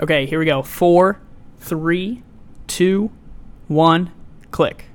Okay, here we go. 4, 3, 2, 1, click.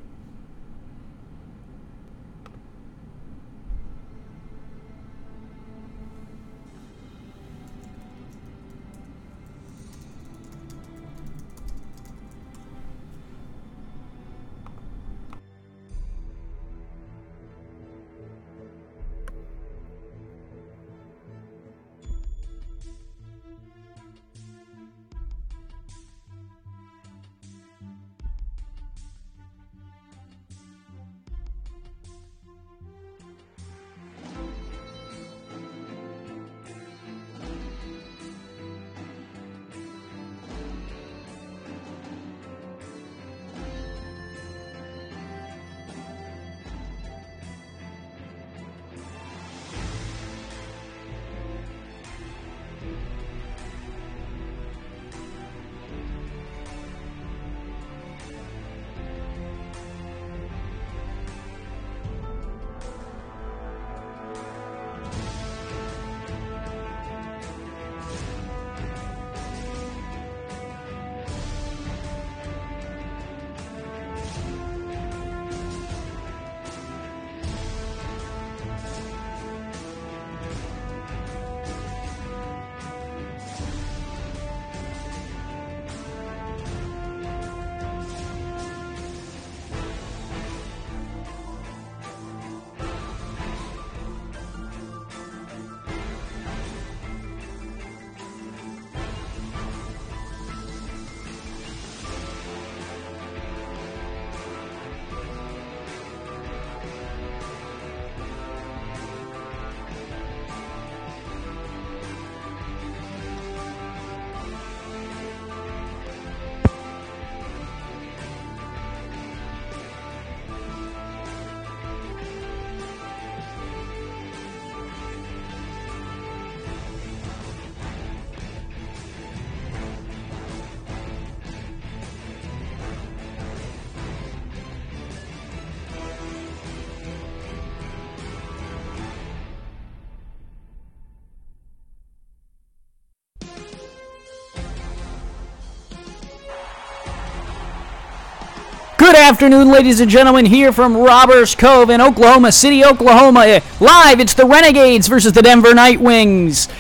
Good afternoon, ladies and gentlemen, here from Robbers Cove in Oklahoma City, Oklahoma. Live, it's the Renegades versus the Denver Nightwings.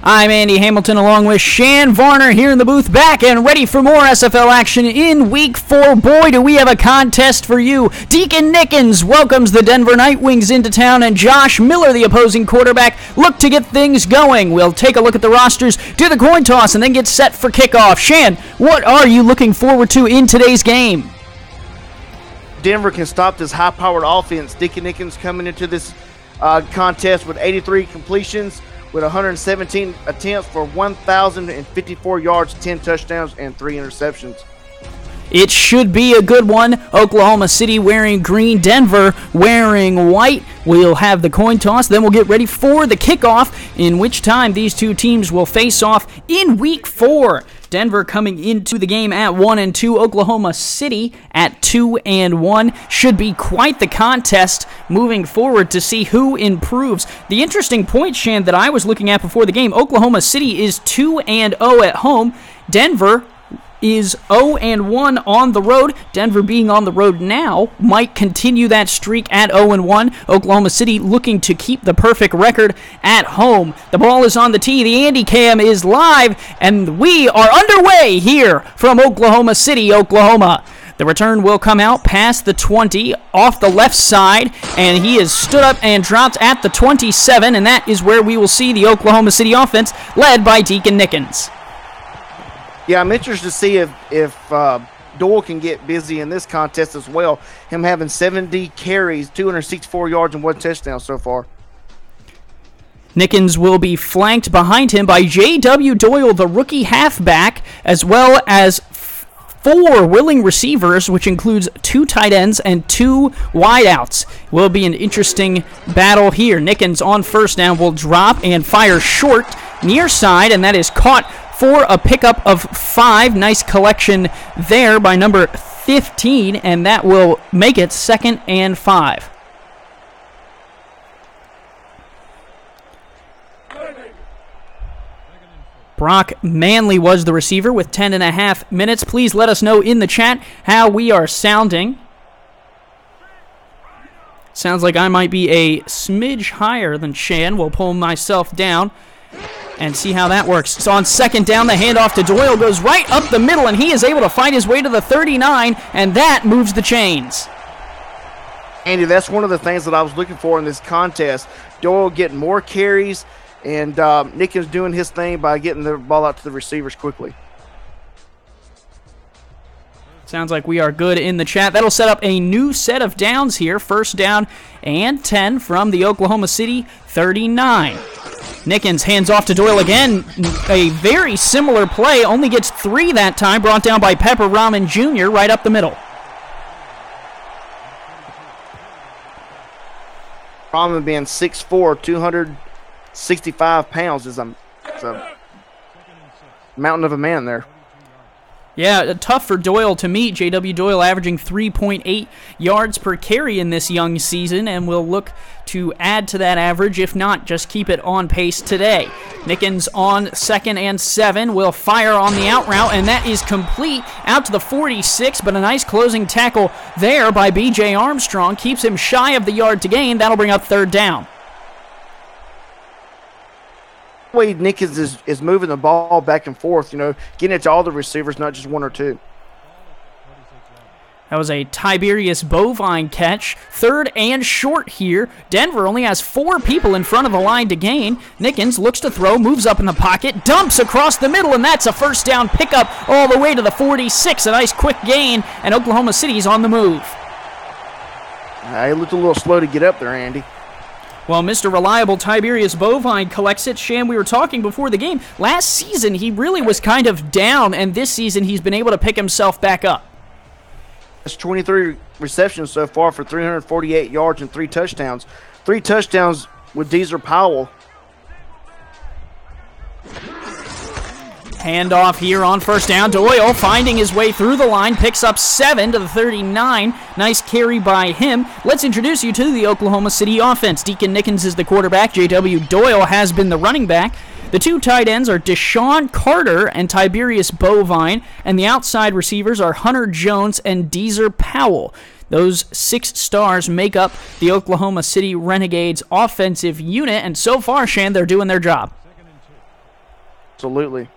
I'm Andy Hamilton along with Shann, Varner here in the booth, back and ready for more SFL action in Week 4. Boy, do we have a contest for you. Deacon Nickens welcomes the Denver Nightwings into town, and Josh Miller, the opposing quarterback, look to get things going. We'll take a look at the rosters, do the coin toss, and then get set for kickoff. Shann, what are you looking forward to in today's game? Denver can stop this high-powered offense. Deacon Nickens coming into this contest with 83 completions, with 117 attempts for 1,054 yards, 10 touchdowns, and 3 interceptions. It should be a good one. Oklahoma City wearing green, Denver wearing white. We'll have the coin toss, then we'll get ready for the kickoff, in which time these two teams will face off in Week 4. Denver coming into the game at 1-2. Oklahoma City at 2-1. Should be quite the contest moving forward to see who improves. The interesting point, Shann, that I was looking at before the game, Oklahoma City is 2-0 at home. Denver is 0-1 on the road. Denver being on the road now might continue that streak at 0-1. Oklahoma City looking to keep the perfect record at home. The ball is on the tee. The Andy Cam is live, and we are underway here from Oklahoma City, Oklahoma. The return will come out past the 20 off the left side, and he is stood up and dropped at the 27, and that is where we will see the Oklahoma City offense led by Deacon Nickens. Yeah, I'm interested to see if Doyle can get busy in this contest as well. Him having 70 carries, 264 yards, and 1 touchdown so far. Nickens will be flanked behind him by J.W. Doyle, the rookie halfback, as well as 4 willing receivers, which includes 2 tight ends and 2 wideouts. Will be an interesting battle here. Nickens on first down will drop and fire short near side, and that is caught for a pickup of 5. Nice collection there by number 15, and that will make it 2nd and 5. Brock Manley was the receiver with 10.5 minutes. Please let us know in the chat how we are sounding. Sounds like I might be a smidge higher than Shann. We'll pull myself down and see how that works. So on second down, the handoff to Doyle goes right up the middle, and he is able to fight his way to the 39, and that moves the chains. Andy, that's one of the things that I was looking for in this contest. Doyle getting more carries, and Nickens doing his thing by getting the ball out to the receivers quickly. Sounds like we are good in the chat. That'll set up a new set of downs here. First down and 10 from the Oklahoma City 39. Nickens hands off to Doyle again. A very similar play, only gets 3 that time, brought down by Pepper Rahman Jr. right up the middle. Rahman being 6'4", 265 pounds is a mountain of a man there. Yeah, tough for Doyle to meet. J.W. Doyle averaging 3.8 yards per carry in this young season, and will look to add to that average, if not just keep it on pace today. Nickens on 2nd and 7 will fire on the out route, and that is complete out to the 46, but a nice closing tackle there by B.J. Armstrong keeps him shy of the yard to gain. That'll bring up 3rd down. Way Nickens is moving the ball back and forth, getting it to all the receivers, not just 1 or 2. That was a Tiberius Bovine catch. 3rd and short here. Denver only has 4 people in front of the line to gain. Nickens looks to throw, moves up in the pocket, dumps across the middle, and that's a first down pickup all the way to the 46. A nice quick gain, and Oklahoma City's on the move. He looked a little slow to get up there, Andy. Well, Mr. Reliable Tiberius Bovine collects it. Shann, we were talking before the game. Last season, he really was kind of down, and this season he's been able to pick himself back up. That's 23 receptions so far for 348 yards and 3 touchdowns. 3 touchdowns with Deezer Powell. Handoff here on first down. Doyle finding his way through the line, picks up 7 to the 39. Nice carry by him. Let's introduce you to the Oklahoma City offense. Deacon Nickens is the quarterback. J.W. Doyle has been the running back. The 2 tight ends are Deshaun Carter and Tiberius Bovine, and the outside receivers are Hunter Jones and Deezer Powell. Those 6 stars make up the Oklahoma City Renegades offensive unit, and so far, Shann, they're doing their job. Absolutely.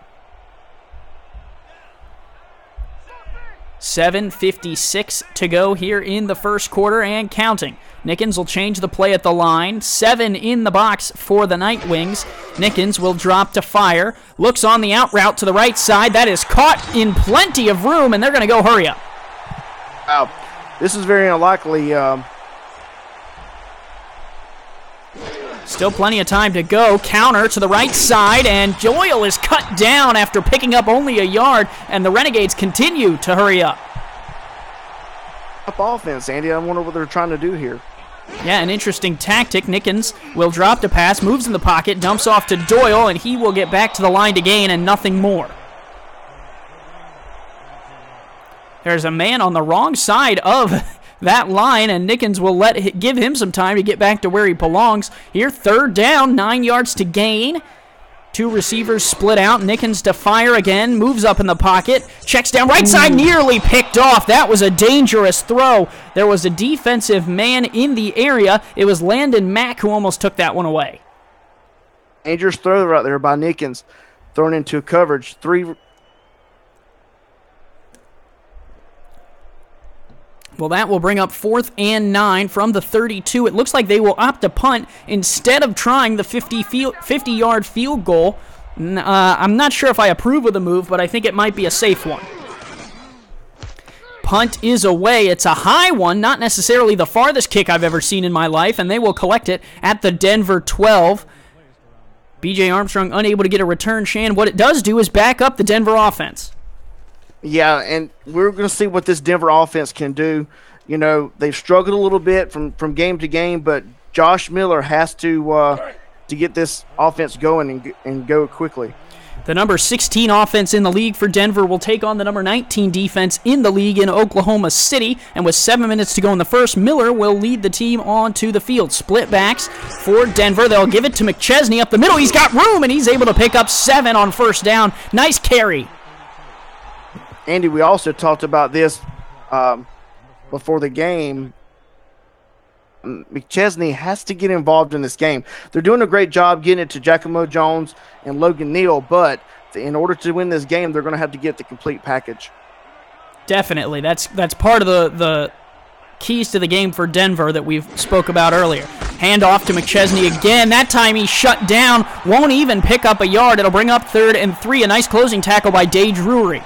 7:56 to go here in the first quarter and counting. Nickens will change the play at the line. 7 in the box for the Nightwings. Nickens will drop to fire. Looks on the out route to the right side. That is caught in plenty of room, and they're going to go hurry up. Wow. This is very unlikely. Still plenty of time to go. Counter to the right side, and Doyle is cut down after picking up only a yard, and the Renegades continue to hurry up. Up offense, Andy. I wonder what they're trying to do here. Yeah, an interesting tactic. Nickens will drop to pass, moves in the pocket, dumps off to Doyle, and he will get back to the line to gain and nothing more. There's a man on the wrong side of that line, and Nickens will give him some time to get back to where he belongs. Here, 3rd down, 9 yards to gain. 2 receivers split out. Nickens to fire again, moves up in the pocket, checks down right side, nearly picked off. That was a dangerous throw. There was a defensive man in the area. It was Landon Mack who almost took that one away. Dangerous throw right there by Nickens, thrown into coverage. 3. Well, that will bring up 4th and 9 from the 32. It looks like they will opt to punt instead of trying the 50-yard field goal. I'm not sure if I approve of the move, but I think it might be a safe one. Punt is away. It's a high one, not necessarily the farthest kick I've ever seen in my life, and they will collect it at the Denver 12. B.J. Armstrong unable to get a return. Shann, what it does do is back up the Denver offense. Yeah, and we're going to see what this Denver offense can do. They've struggled a little bit from game to game, but Josh Miller has to get this offense going and go quickly. The number 16 offense in the league for Denver will take on the number 19 defense in the league in Oklahoma City. And with 7 minutes to go in the first, Miller will lead the team onto the field. Split backs for Denver. They'll give it to McChesney up the middle. He's got room, and he's able to pick up 7 on first down. Nice carry. Andy, we also talked about this before the game. McChesney has to get involved in this game. They're doing a great job getting it to Giacomo Jones and Logan Neal, but in order to win this game, they're going to have to get the complete package. Definitely. That's part of the keys to the game for Denver that we've spoke about earlier. Hand off to McChesney again. That time he's shut down. Won't even pick up a yard. It'll bring up 3rd and 3. A nice closing tackle by Day Drury.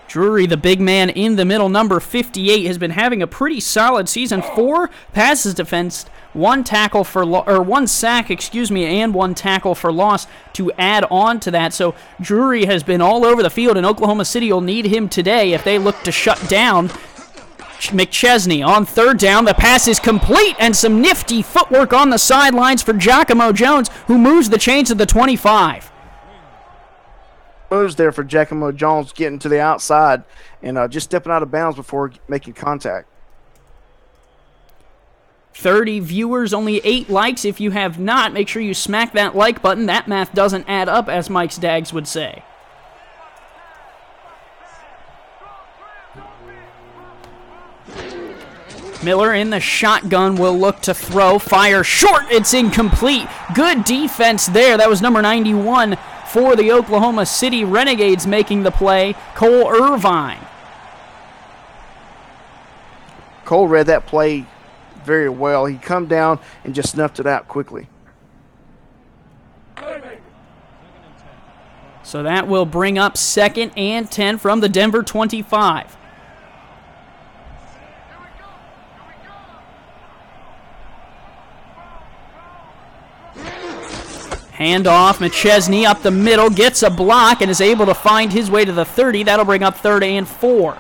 Drury, the big man in the middle, number 58, has been having a pretty solid season. 4 passes defensed, 1 tackle for 1 sack, and 1 tackle for loss to add on to that. So Drury has been all over the field, and Oklahoma City will need him today if they look to shut down McChesney. On 3rd down, the pass is complete, and some nifty footwork on the sidelines for Giacomo Jones, who moves the chains to the 25. Moves there for Giacomo Jones, getting to the outside and just stepping out of bounds before making contact. 30 viewers, only 8 likes. If you have not, make sure you smack that like button. That math doesn't add up, as Mike Staggs would say. Miller in the shotgun will look to throw. Fire short. It's incomplete. Good defense there. That was number 91 for the Oklahoma City Renegades making the play, Cole Irvine. Cole read that play very well. He come down and just snuffed it out quickly. So that will bring up 2nd and 10 from the Denver 25. Handoff, McChesney up the middle, gets a block, and is able to find his way to the 30. That'll bring up 3rd and 4.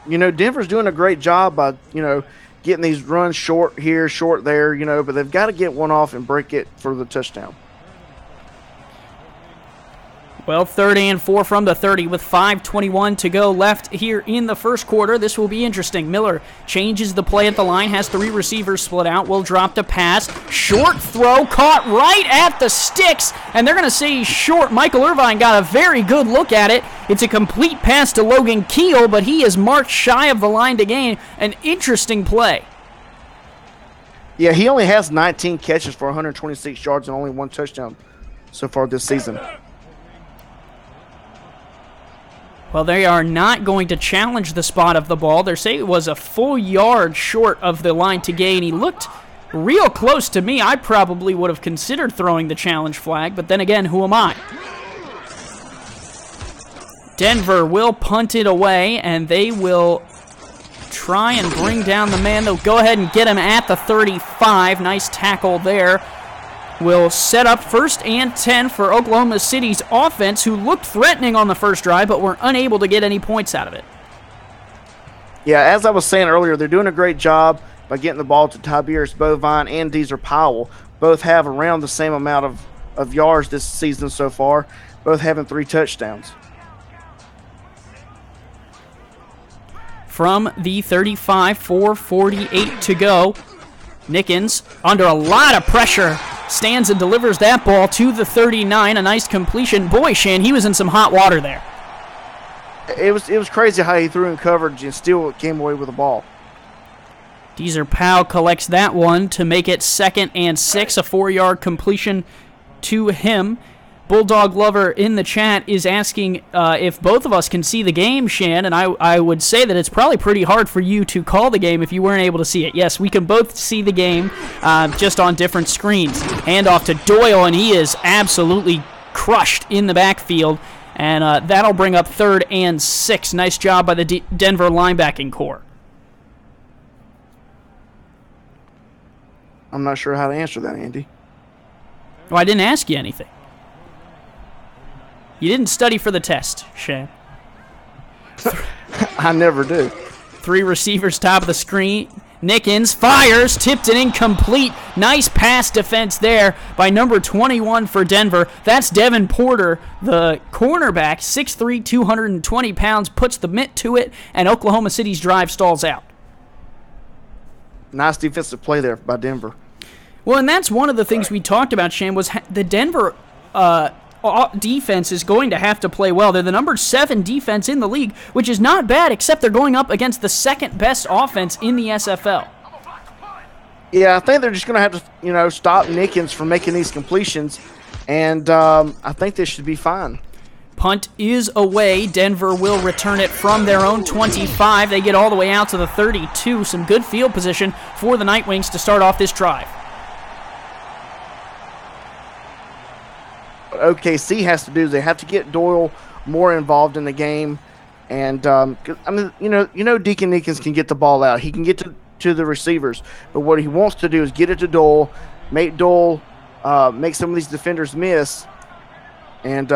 Denver's doing a great job by, getting these runs short here, short there, but they've got to get one off and break it for the touchdown. Well, 3rd and 4 from the 30 with 5:21 to go left here in the first quarter. This will be interesting. Miller changes the play at the line, has 3 receivers split out, will drop to pass. Short throw, caught right at the sticks, and they're going to say he's short. Michael Irvine got a very good look at it. It's a complete pass to Logan Keel, but he is marked shy of the line to gain. An interesting play. Yeah, he only has 19 catches for 126 yards and only 1 touchdown so far this season. Well, they are not going to challenge the spot of the ball. They say it was a full yard short of the line to gain. He looked real close to me. I probably would have considered throwing the challenge flag, but then again, who am I? Denver will punt it away, and they will try and bring down the man. They'll go ahead and get him at the 35. Nice tackle there. Will set up 1st and 10 for Oklahoma City's offense, who looked threatening on the first drive, but were unable to get any points out of it. Yeah, as I was saying earlier, they're doing a great job by getting the ball to Tiberius Bovine and Deezer Powell. Both have around the same amount of yards this season so far, both having 3 touchdowns. From the 35, 4:48 to go. Nickens, under a lot of pressure, stands and delivers that ball to the 39. A nice completion. Boy, Shann, he was in some hot water there. It was crazy how he threw in coverage and still came away with the ball. Deezer Powell collects that one to make it 2nd and 6. A 4-yard completion to him. Bulldog Lover in the chat is asking if both of us can see the game, Shann, and I would say that it's probably pretty hard for you to call the game if you weren't able to see it. Yes, we can both see the game, just on different screens. Handoff to Doyle, and he is absolutely crushed in the backfield, and that'll bring up 3rd and 6. Nice job by the Denver linebacking core. I'm not sure how to answer that, Andy. Well, I didn't ask you anything. You didn't study for the test, Shann. I never do. 3 receivers top of the screen. Nickens fires, tipped and incomplete. Nice pass defense there by number 21 for Denver. That's Devin Porter, the cornerback, 6'3", 220 pounds, puts the mitt to it, and Oklahoma City's drive stalls out. Nice defensive play there by Denver. Well, and that's one of the things we talked about, Shann, was the Denver defense is going to have to play well. They're the number 7 defense in the league, which is not bad, except they're going up against the second best offense in the SFL. Yeah, I think they're just going to have to, stop Nickens from making these completions, and I think they should be fine. Punt is away. Denver will return it from their own 25. They get all the way out to the 32. Some good field position for the Nightwings to start off this drive. What OKC has to do is they have to get Doyle more involved in the game. And, Deacon Nickens can get the ball out. He can get to the receivers. But what he wants to do is get it to Doyle, make Doyle make some of these defenders miss, and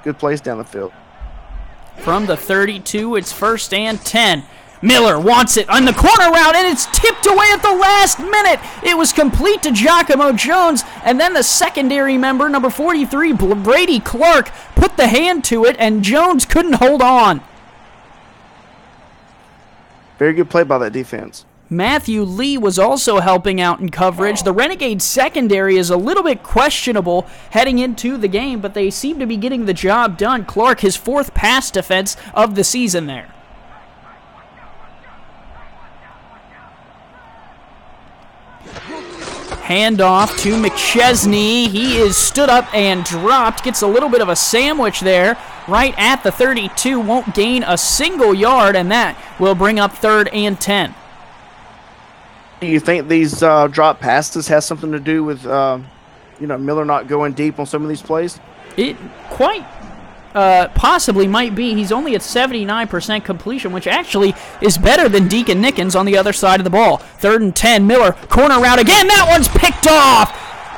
good plays down the field. From the 32, it's 1st and 10. Miller wants it on the corner route, and it's tipped away at the last minute. It was complete to Giacomo Jones, and then the secondary member, number 43, Brady Clark, put the hand to it, and Jones couldn't hold on. Very good play by that defense. Matthew Lee was also helping out in coverage. The Renegades secondary is a little bit questionable heading into the game, but they seem to be getting the job done. Clark, his 4th pass defense of the season there. Handoff to McChesney. He is stood up and dropped. Gets a little bit of a sandwich there right at the 32. Won't gain a single yard, and that will bring up 3rd and 10. Do you think these drop passes has something to do with, Miller not going deep on some of these plays? It quite possibly might be. He's only at 79% completion, which actually is better than Deacon Nickens on the other side of the ball. 3rd and 10, Miller, corner route again. That one's picked off.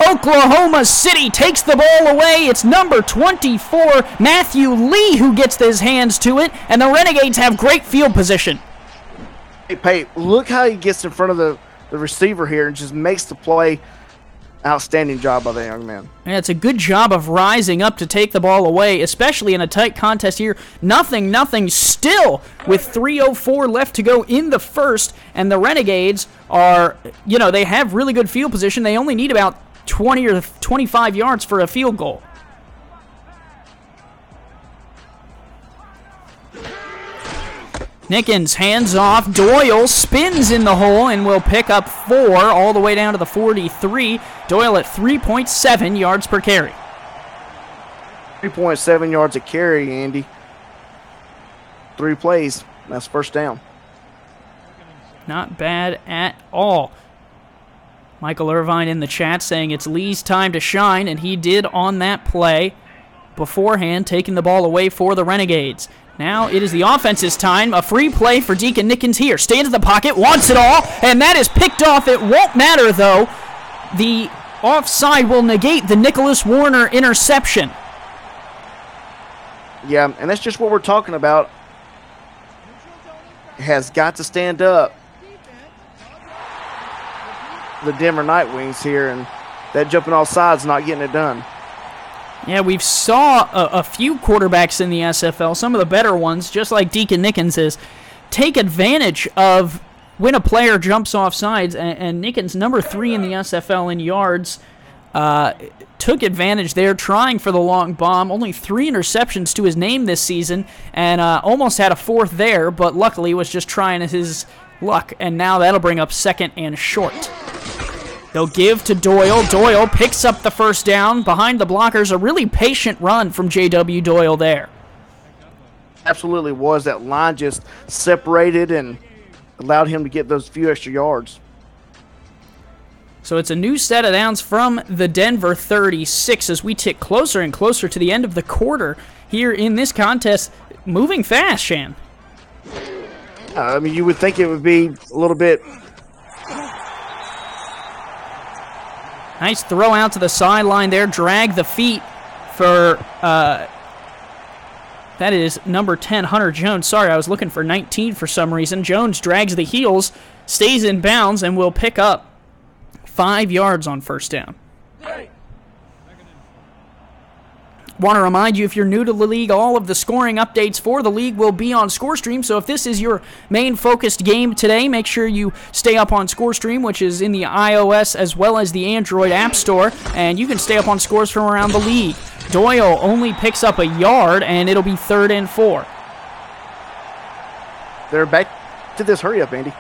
Oklahoma City takes the ball away. It's number 24, Matthew Lee, who gets his hands to it, and the Renegades have great field position. Hey, look how he gets in front of the receiver here and just makes the play. Outstanding job by the young man. Yeah, it's a good job of rising up to take the ball away, especially in a tight contest here. Nothing still with 3:04 left to go in the first, and the Renegades are, they have really good field position. They only need about 20 or 25 yards for a field goal. Nickens hands off. Doyle spins in the hole and will pick up 4 all the way down to the 43. Doyle at 3.7 yards per carry. 3.7 yards a carry, Andy. 3 plays. That's 1st down. Not bad at all. Michael Irvine in the chat saying it's Lee's time to shine, and he did on that play beforehand, taking the ball away for the Renegades. Now it is the offense's time. A free play for Deacon Nickens here. Stands in the pocket, wants it all, and that is picked off. It won't matter, though. The offside will negate the Nicholas Warner interception. Yeah, and that's just what we're talking about. Has got to stand up. The Denver Nightwings here, and that jumping off sides not getting it done. Yeah, we've saw a few quarterbacks in the SFL, some of the better ones, just like Deacon Nickens is, take advantage of when a player jumps off sides, and Nickens, number 3 in the SFL in yards, took advantage there, trying for the long bomb. Only 3 interceptions to his name this season, and almost had a 4th there, but luckily was just trying his luck, and now that'll bring up 2nd and short. They'll give to Doyle. Doyle picks up the 1st down behind the blockers. A really patient run from J.W. Doyle there. Absolutely was. That line just separated and allowed him to get those few extra yards. So it's a new set of downs from the Denver 36 as we tick closer and closer to the end of the quarter here in this contest. Moving fast, Shann. You would think it would be a little bit. Nice throw out to the sideline there. Drag the feet for That is number 10, Hunter Jones. Sorry, I was looking for 19 for some reason. Jones drags the heels, stays in bounds, and will pick up 5 yards on first down. Want to remind you, if you're new to the league, all of the scoring updates for the league will be on ScoreStream. So if this is your main focused game today, make sure you stay up on ScoreStream, which is in the iOS as well as the Android App Store, and you can stay up on scores from around the league. Doyle only picks up a yard, and it'll be 3rd and 4. They're back to this hurry up, Andy.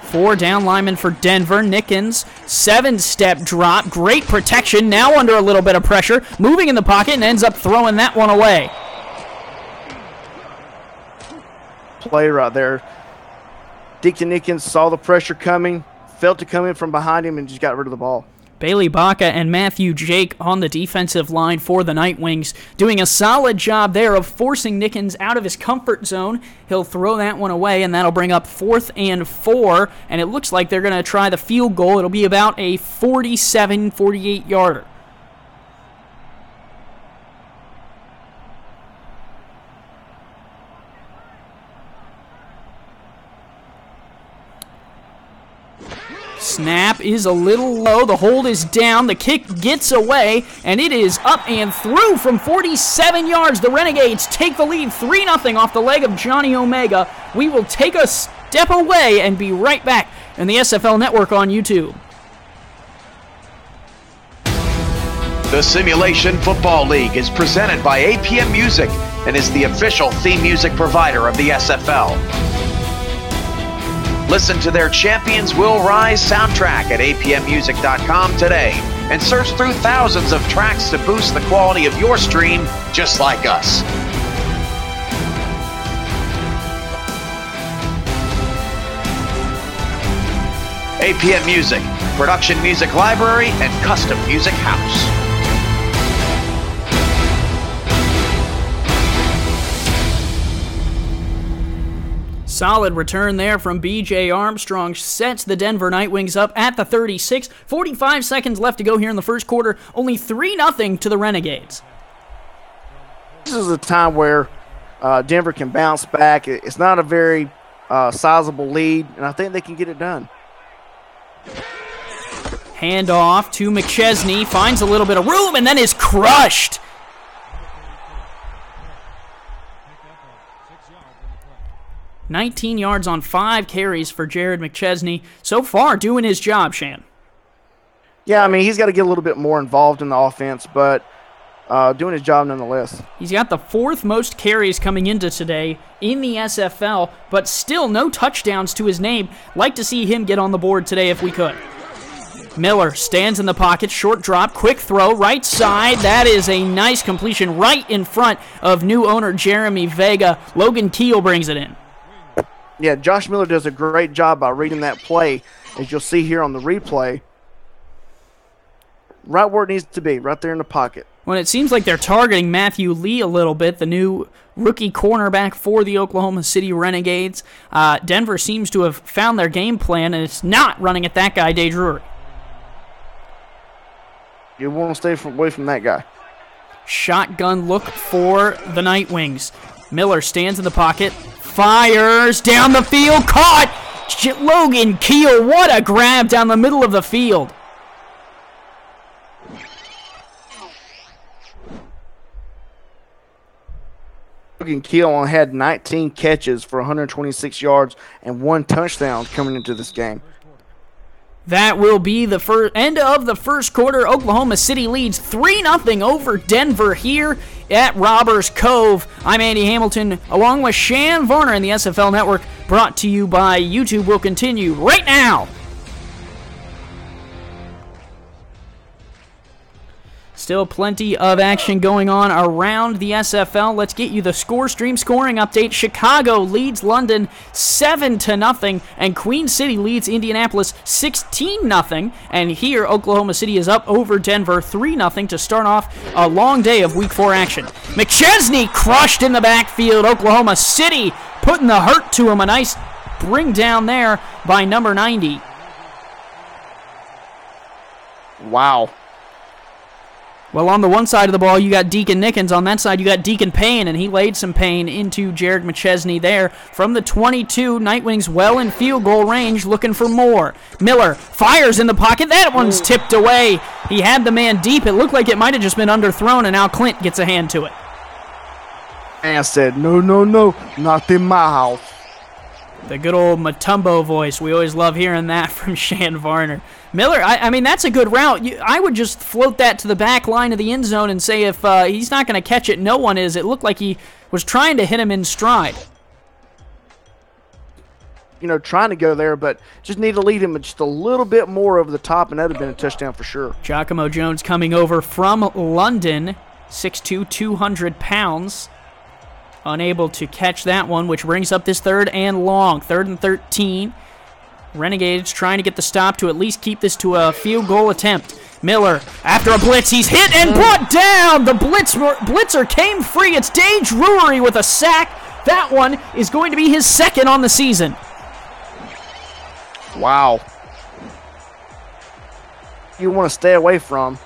4 down linemen for Denver. Nickens, 7-step drop. Great protection. Now under a little bit of pressure. Moving in the pocket and ends up throwing that one away. Play right there. Deacon Nickens saw the pressure coming, felt it coming from behind him, and just got rid of the ball. Bailey Baca and Matthew Jake on the defensive line for the Nightwings, doing a solid job there of forcing Nickens out of his comfort zone. He'll throw that one away, and that'll bring up 4th and 4, and it looks like they're going to try the field goal. It'll be about a 47-48-yarder. Snap is a little low. The hold is down. The kick gets away, and it is up and through from 47 yards. The Renegades take the lead 3-0 off the leg of Johnny Omega. We will take a step away and be right back in the SFL Network on YouTube. The Simulation Football League is presented by APM Music and is the official theme music provider of the SFL. Listen to their Champions Will Rise soundtrack at apmmusic.com today and search through thousands of tracks to boost the quality of your stream just like us. APM Music, production music library and custom music house. Solid return there from B.J. Armstrong. Sets the Denver Nightwings up at the 36. 45 seconds left to go here in the first quarter. Only 3-0 to the Renegades. This is a time where Denver can bounce back. It's not a very sizable lead, and I think they can get it done. Handoff to McChesney. Finds a little bit of room and then is crushed. 19 yards on 5 carries for Jared McChesney. So far, doing his job, Shann. Yeah, I mean, he's got to get a little bit more involved in the offense, but doing his job nonetheless. He's got the 4th most carries coming into today in the SFL, but still no touchdowns to his name. Like to see him get on the board today if we could. Miller stands in the pocket, short drop, quick throw, right side. That is a nice completion right in front of new owner Jeremy Vega. Logan Keel brings it in. Yeah, Josh Miller does a great job by reading that play, as you'll see here on the replay. Right where it needs to be, right there in the pocket. Well, it seems like they're targeting Matthew Lee a little bit, the new rookie cornerback for the Oklahoma City Renegades. Denver seems to have found their game plan, and it's not running at that guy, Day Drury. You want to stay away from that guy. Shotgun look for the Nightwings. Miller stands in the pocket. Fires down the field, caught! Logan Keel, what a grab down the middle of the field. Logan Keel only had 19 catches for 126 yards and 1 touchdown coming into this game. That will be the end of the first quarter. Oklahoma City leads 3-0 over Denver here at Robbers Cove. I'm Andy Hamilton, along with Shann Varner in the SFL Network, brought to you by YouTube. Will continue right now. Still plenty of action going on around the SFL. Let's get you the ScoreStream scoring update. Chicago leads London 7-0, and Queen City leads Indianapolis 16-0. And here, Oklahoma City is up over Denver 3-0 to start off a long day of Week 4 action. McChesney crushed in the backfield. Oklahoma City putting the hurt to him. A nice bring down there by number 90. Wow. Well, on the one side of the ball, you got Deacon Nickens. On that side, you got Deacon Payne, and he laid some pain into Jared McChesney there. From the 22, Nightwings well in field goal range, looking for more. Miller fires in the pocket. That one's tipped away. He had the man deep. It looked like it might have just been underthrown, and now Clint gets a hand to it. And said, no, not in my house. The good old Matumbo voice. We always love hearing that from Shann Varner. Miller, I mean, that's a good route. I would just float that to the back line of the end zone and say if he's not going to catch it, no one is. It looked like he was trying to hit him in stride. Trying to go there, but just need to lead him just a little bit more over the top, and that would have been a touchdown for sure. Giacomo Jones coming over from London, 6'2", 200 pounds. Unable to catch that one, which brings up this 3rd and long. 3rd and 13. Renegades trying to get the stop to at least keep this to a field goal attempt. Miller, after a blitz, he's hit and brought down. The blitzer came free. It's Dave Drury with a sack. That one is going to be his 2nd on the season. Wow. You want to stay away from,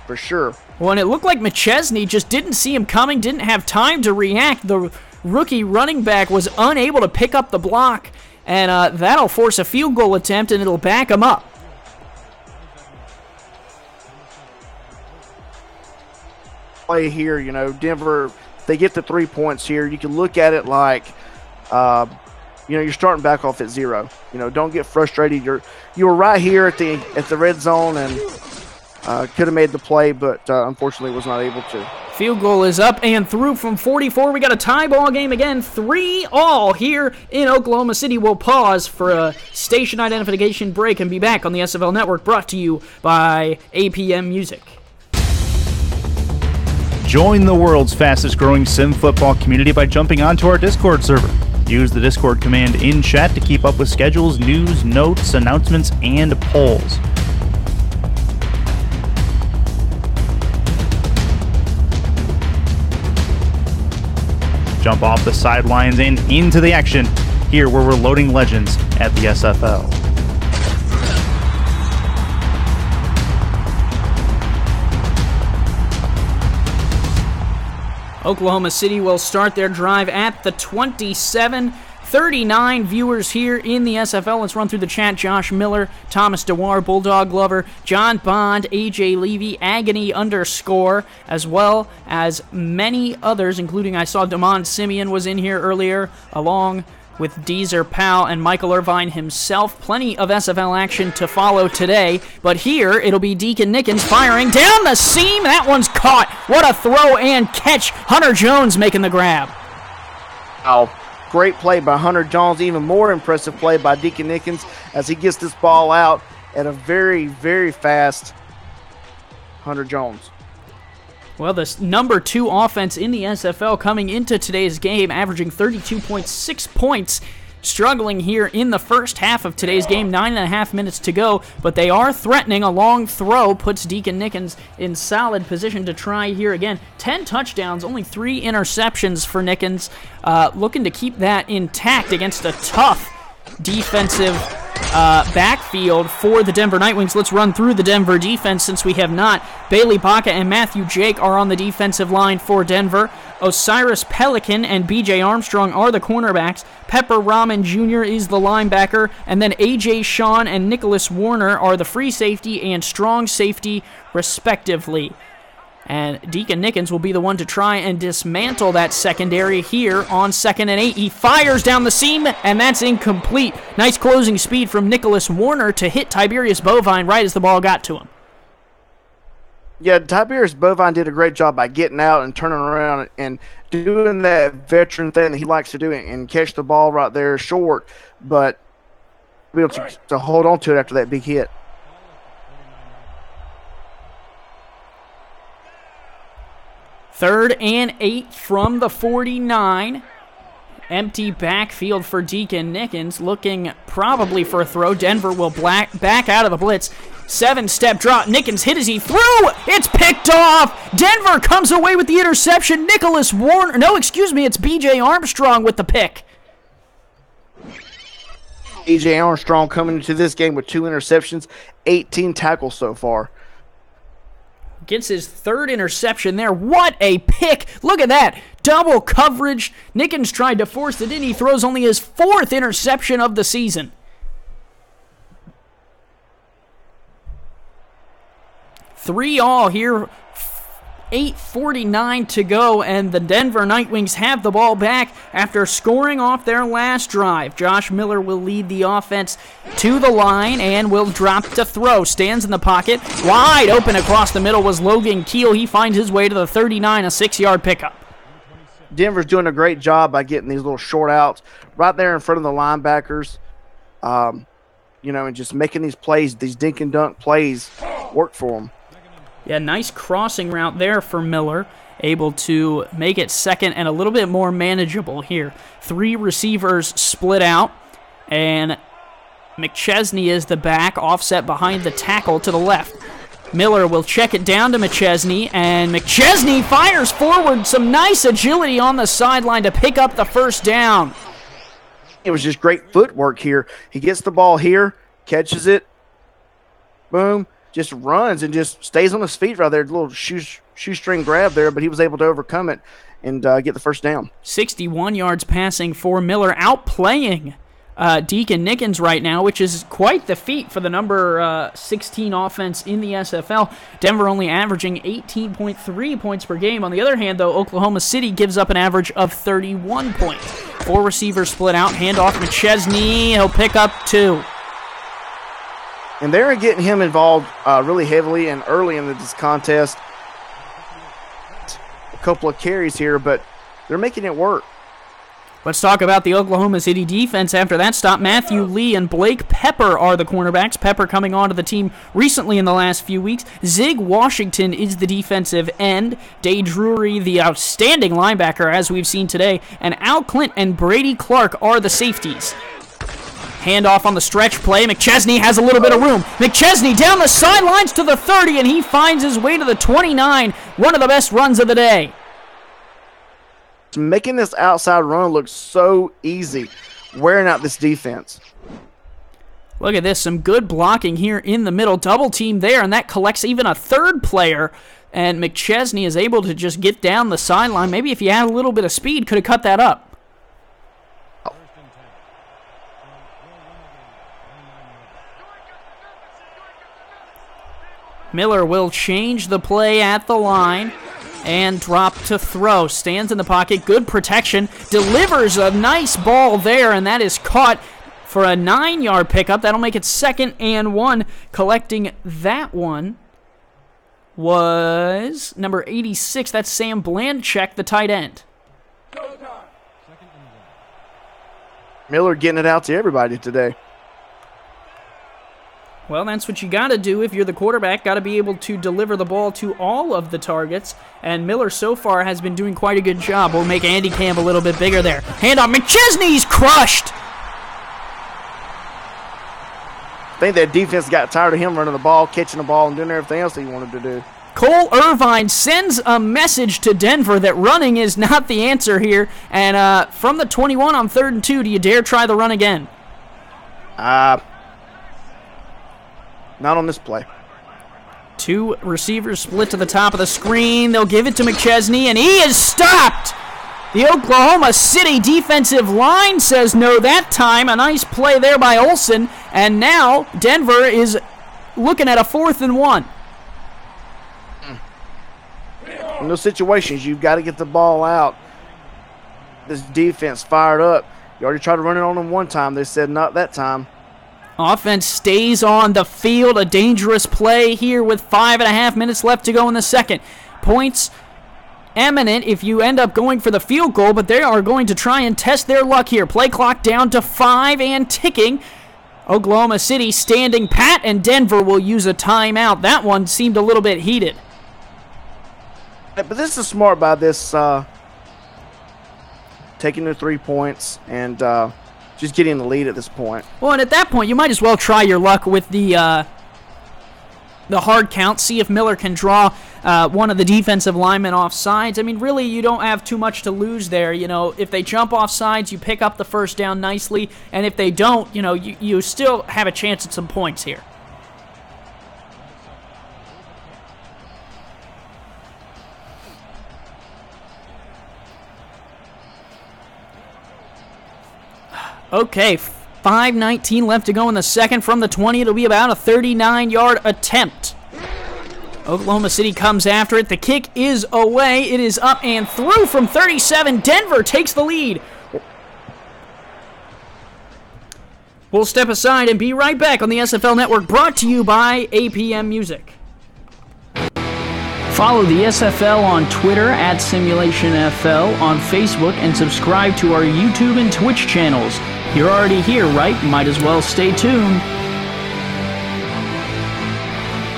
for sure. Well, and it looked like McChesney just didn't see him coming, didn't have time to react. The rookie running back was unable to pick up the block, and that'll force a field goal attempt, and it'll back him up. Play here, Denver, they get the 3 points here. You can look at it like, you're starting back off at 0. Don't get frustrated. You were right here at the red zone and could have made the play, but unfortunately was not able to. Field goal is up and through from 44. We got a tie ball game again, 3-all here in Oklahoma City. We'll pause for a station identification break and be back on the SFL Network, brought to you by APM Music. Join the world's fastest growing sim football community by jumping onto our Discord server. Use the Discord command in chat to keep up with schedules, news, notes, announcements, and polls. Jump off the sidelines and into the action here where we're loading legends at the SFL. Oklahoma City will start their drive at the 27. 39 viewers here in the SFL. Let's run through the chat. Josh Miller, Thomas DeWar, Bulldog Glover, John Bond, AJ Levy, Agony _ as well as many others, including I saw Damon Simeon was in here earlier, along with Deezer Powell and Michael Irvine himself. Plenty of SFL action to follow today, but here it'll be Deacon Nickens firing down the seam. That one's caught. What a throw and catch. Hunter Jones making the grab. Oh, great play by Hunter Jones. Even more impressive play by Deacon Nickens as he gets this ball out at a very, very fast Hunter Jones. Well, the number 2 offense in the SFL coming into today's game, averaging 32.6 points, struggling here in the first half of today's game. 9.5 minutes to go, but they are threatening. A long throw puts Deacon Nickens in solid position to try here again. 10 touchdowns, only 3 interceptions for Nickens, looking to keep that intact against a tough defensive backfield for the Denver Nightwings. Let's run through the Denver defense since we have not. Bailey Baca and Matthew Jake are on the defensive line for Denver. Osiris Pelican and B.J. Armstrong are the cornerbacks. Pepper Rahman Jr. is the linebacker. And then A.J. Shann and Nicholas Warner are the free safety and strong safety, respectively. And Deacon Nickens will be the one to try and dismantle that secondary here on 2nd and 8. He fires down the seam, and that's incomplete. Nice closing speed from Nicholas Warner to hit Tiberius Bovine right as the ball got to him. Yeah, Tiberius Bovine did a great job by getting out and turning around and doing that veteran thing that he likes to do and catch the ball right there short, but be able to hold on to it after that big hit. Third and 8 from the 49. Empty backfield for Deacon Nickens, looking probably for a throw. Denver will back out of the blitz. 7-step drop. Nickens hit as he threw. It's picked off. Denver comes away with the interception. Nicholas Warner. No, excuse me. It's B.J. Armstrong with the pick. B.J. Armstrong coming into this game with 2 interceptions, 18 tackles so far. Gets his third interception there. What a pick. Look at that. Double coverage. Nickens tried to force it in. He throws only his fourth interception of the season. 3-all here. 8:49 to go, and the Denver Nightwings have the ball back after scoring off their last drive. Josh Miller will lead the offense to the line and will drop to throw. Stands in the pocket. Wide open across the middle was Logan Keel. He finds his way to the 39, a 6-yard pickup. Denver's doing a great job by getting these little short outs right there in front of the linebackers, and just making these plays, these dink and dunk plays, work for them. Yeah, nice crossing route there for Miller. Able to make it second and a little bit more manageable here. 3 receivers split out, and McChesney is the back, offset behind the tackle to the left. Miller will check it down to McChesney, and McChesney fires forward. Some nice agility on the sideline to pick up the first down. It was just great footwork here. He gets the ball here, catches it, boom, just runs and just stays on his feet right there. A little shoestring grab there, but he was able to overcome it and get the first down. 61 yards passing for Miller, outplaying Deacon Nickens right now, which is quite the feat for the number 16 offense in the SFL. Denver only averaging 18.3 points per game. On the other hand, though, Oklahoma City gives up an average of 31 points. 4 receivers split out, handoff McChesney. He'll pick up 2. And they're getting him involved really heavily and early in this contest. A couple of carries here, but they're making it work. Let's talk about the Oklahoma City defense after that stop. Matthew Lee and Blake Pepper are the cornerbacks. Pepper coming onto the team recently in the last few weeks. Zig Washington is the defensive end. Day Drury, the outstanding linebacker, as we've seen today. And Al Clint and Brady Clark are the safeties. Handoff on the stretch play. McChesney has a little bit of room. McChesney down the sidelines to the 30, and he finds his way to the 29. One of the best runs of the day. Making this outside run look so easy, wearing out this defense. Look at this. Some good blocking here in the middle. Double team there, and that collects even a third player. And McChesney is able to just get down the sideline. Maybe if he had a little bit of speed, could have cut that up. Miller will change the play at the line and drop to throw. Stands in the pocket, good protection, delivers a nice ball there, and that is caught for a 9-yard pickup. That'll make it 2nd and 1. Collecting that one was number 86. That's Sam Blandcheck, the tight end. Miller getting it out to everybody today. Well, that's what you got to do if you're the quarterback. Got to be able to deliver the ball to all of the targets. And Miller so far has been doing quite a good job. We'll make Andy Camp a little bit bigger there. Handoff. McChesney's crushed. I think that defense got tired of him running the ball, catching the ball, and doing everything else he wanted to do. Cole Irvine sends a message to Denver that running is not the answer here. And from the 21 on 3rd and 2, do you dare try the run again? Not on this play. 2 receivers split to the top of the screen. They'll give it to McChesney, and he is stopped. The Oklahoma City defensive line says no that time. A nice play there by Olsen, and now Denver is looking at a 4th and 1. In those situations, you've got to get the ball out. This defense fired up. You already tried to run it on them one time. They said not that time. Offense stays on the field. A dangerous play here with 5.5 minutes left to go in the second. Points imminent if you end up going for the field goal, but they are going to try and test their luck here. Play clock down to 5 and ticking. Oklahoma City standing pat, and Denver will use a timeout. That one seemed a little bit heated. But this is smart by this, taking the 3 points and just getting the lead at this point. Well, and at that point, you might as well try your luck with the hard count, see if Miller can draw one of the defensive linemen off sides. I mean, really, you don't have too much to lose there. You know, if they jump off sides, you pick up the first down nicely, and if they don't, you know, you still have a chance at some points here. Okay, 5:19 left to go in the second. From the 20, it'll be about a 39-yard attempt. Oklahoma City comes after it. The kick is away. It is up and through from 37. Denver takes the lead. We'll step aside and be right back on the SFL Network, brought to you by APM Music. Follow the SFL on Twitter at SimulationFL, on Facebook, and subscribe to our YouTube and Twitch channels. You're already here, right? Might as well stay tuned.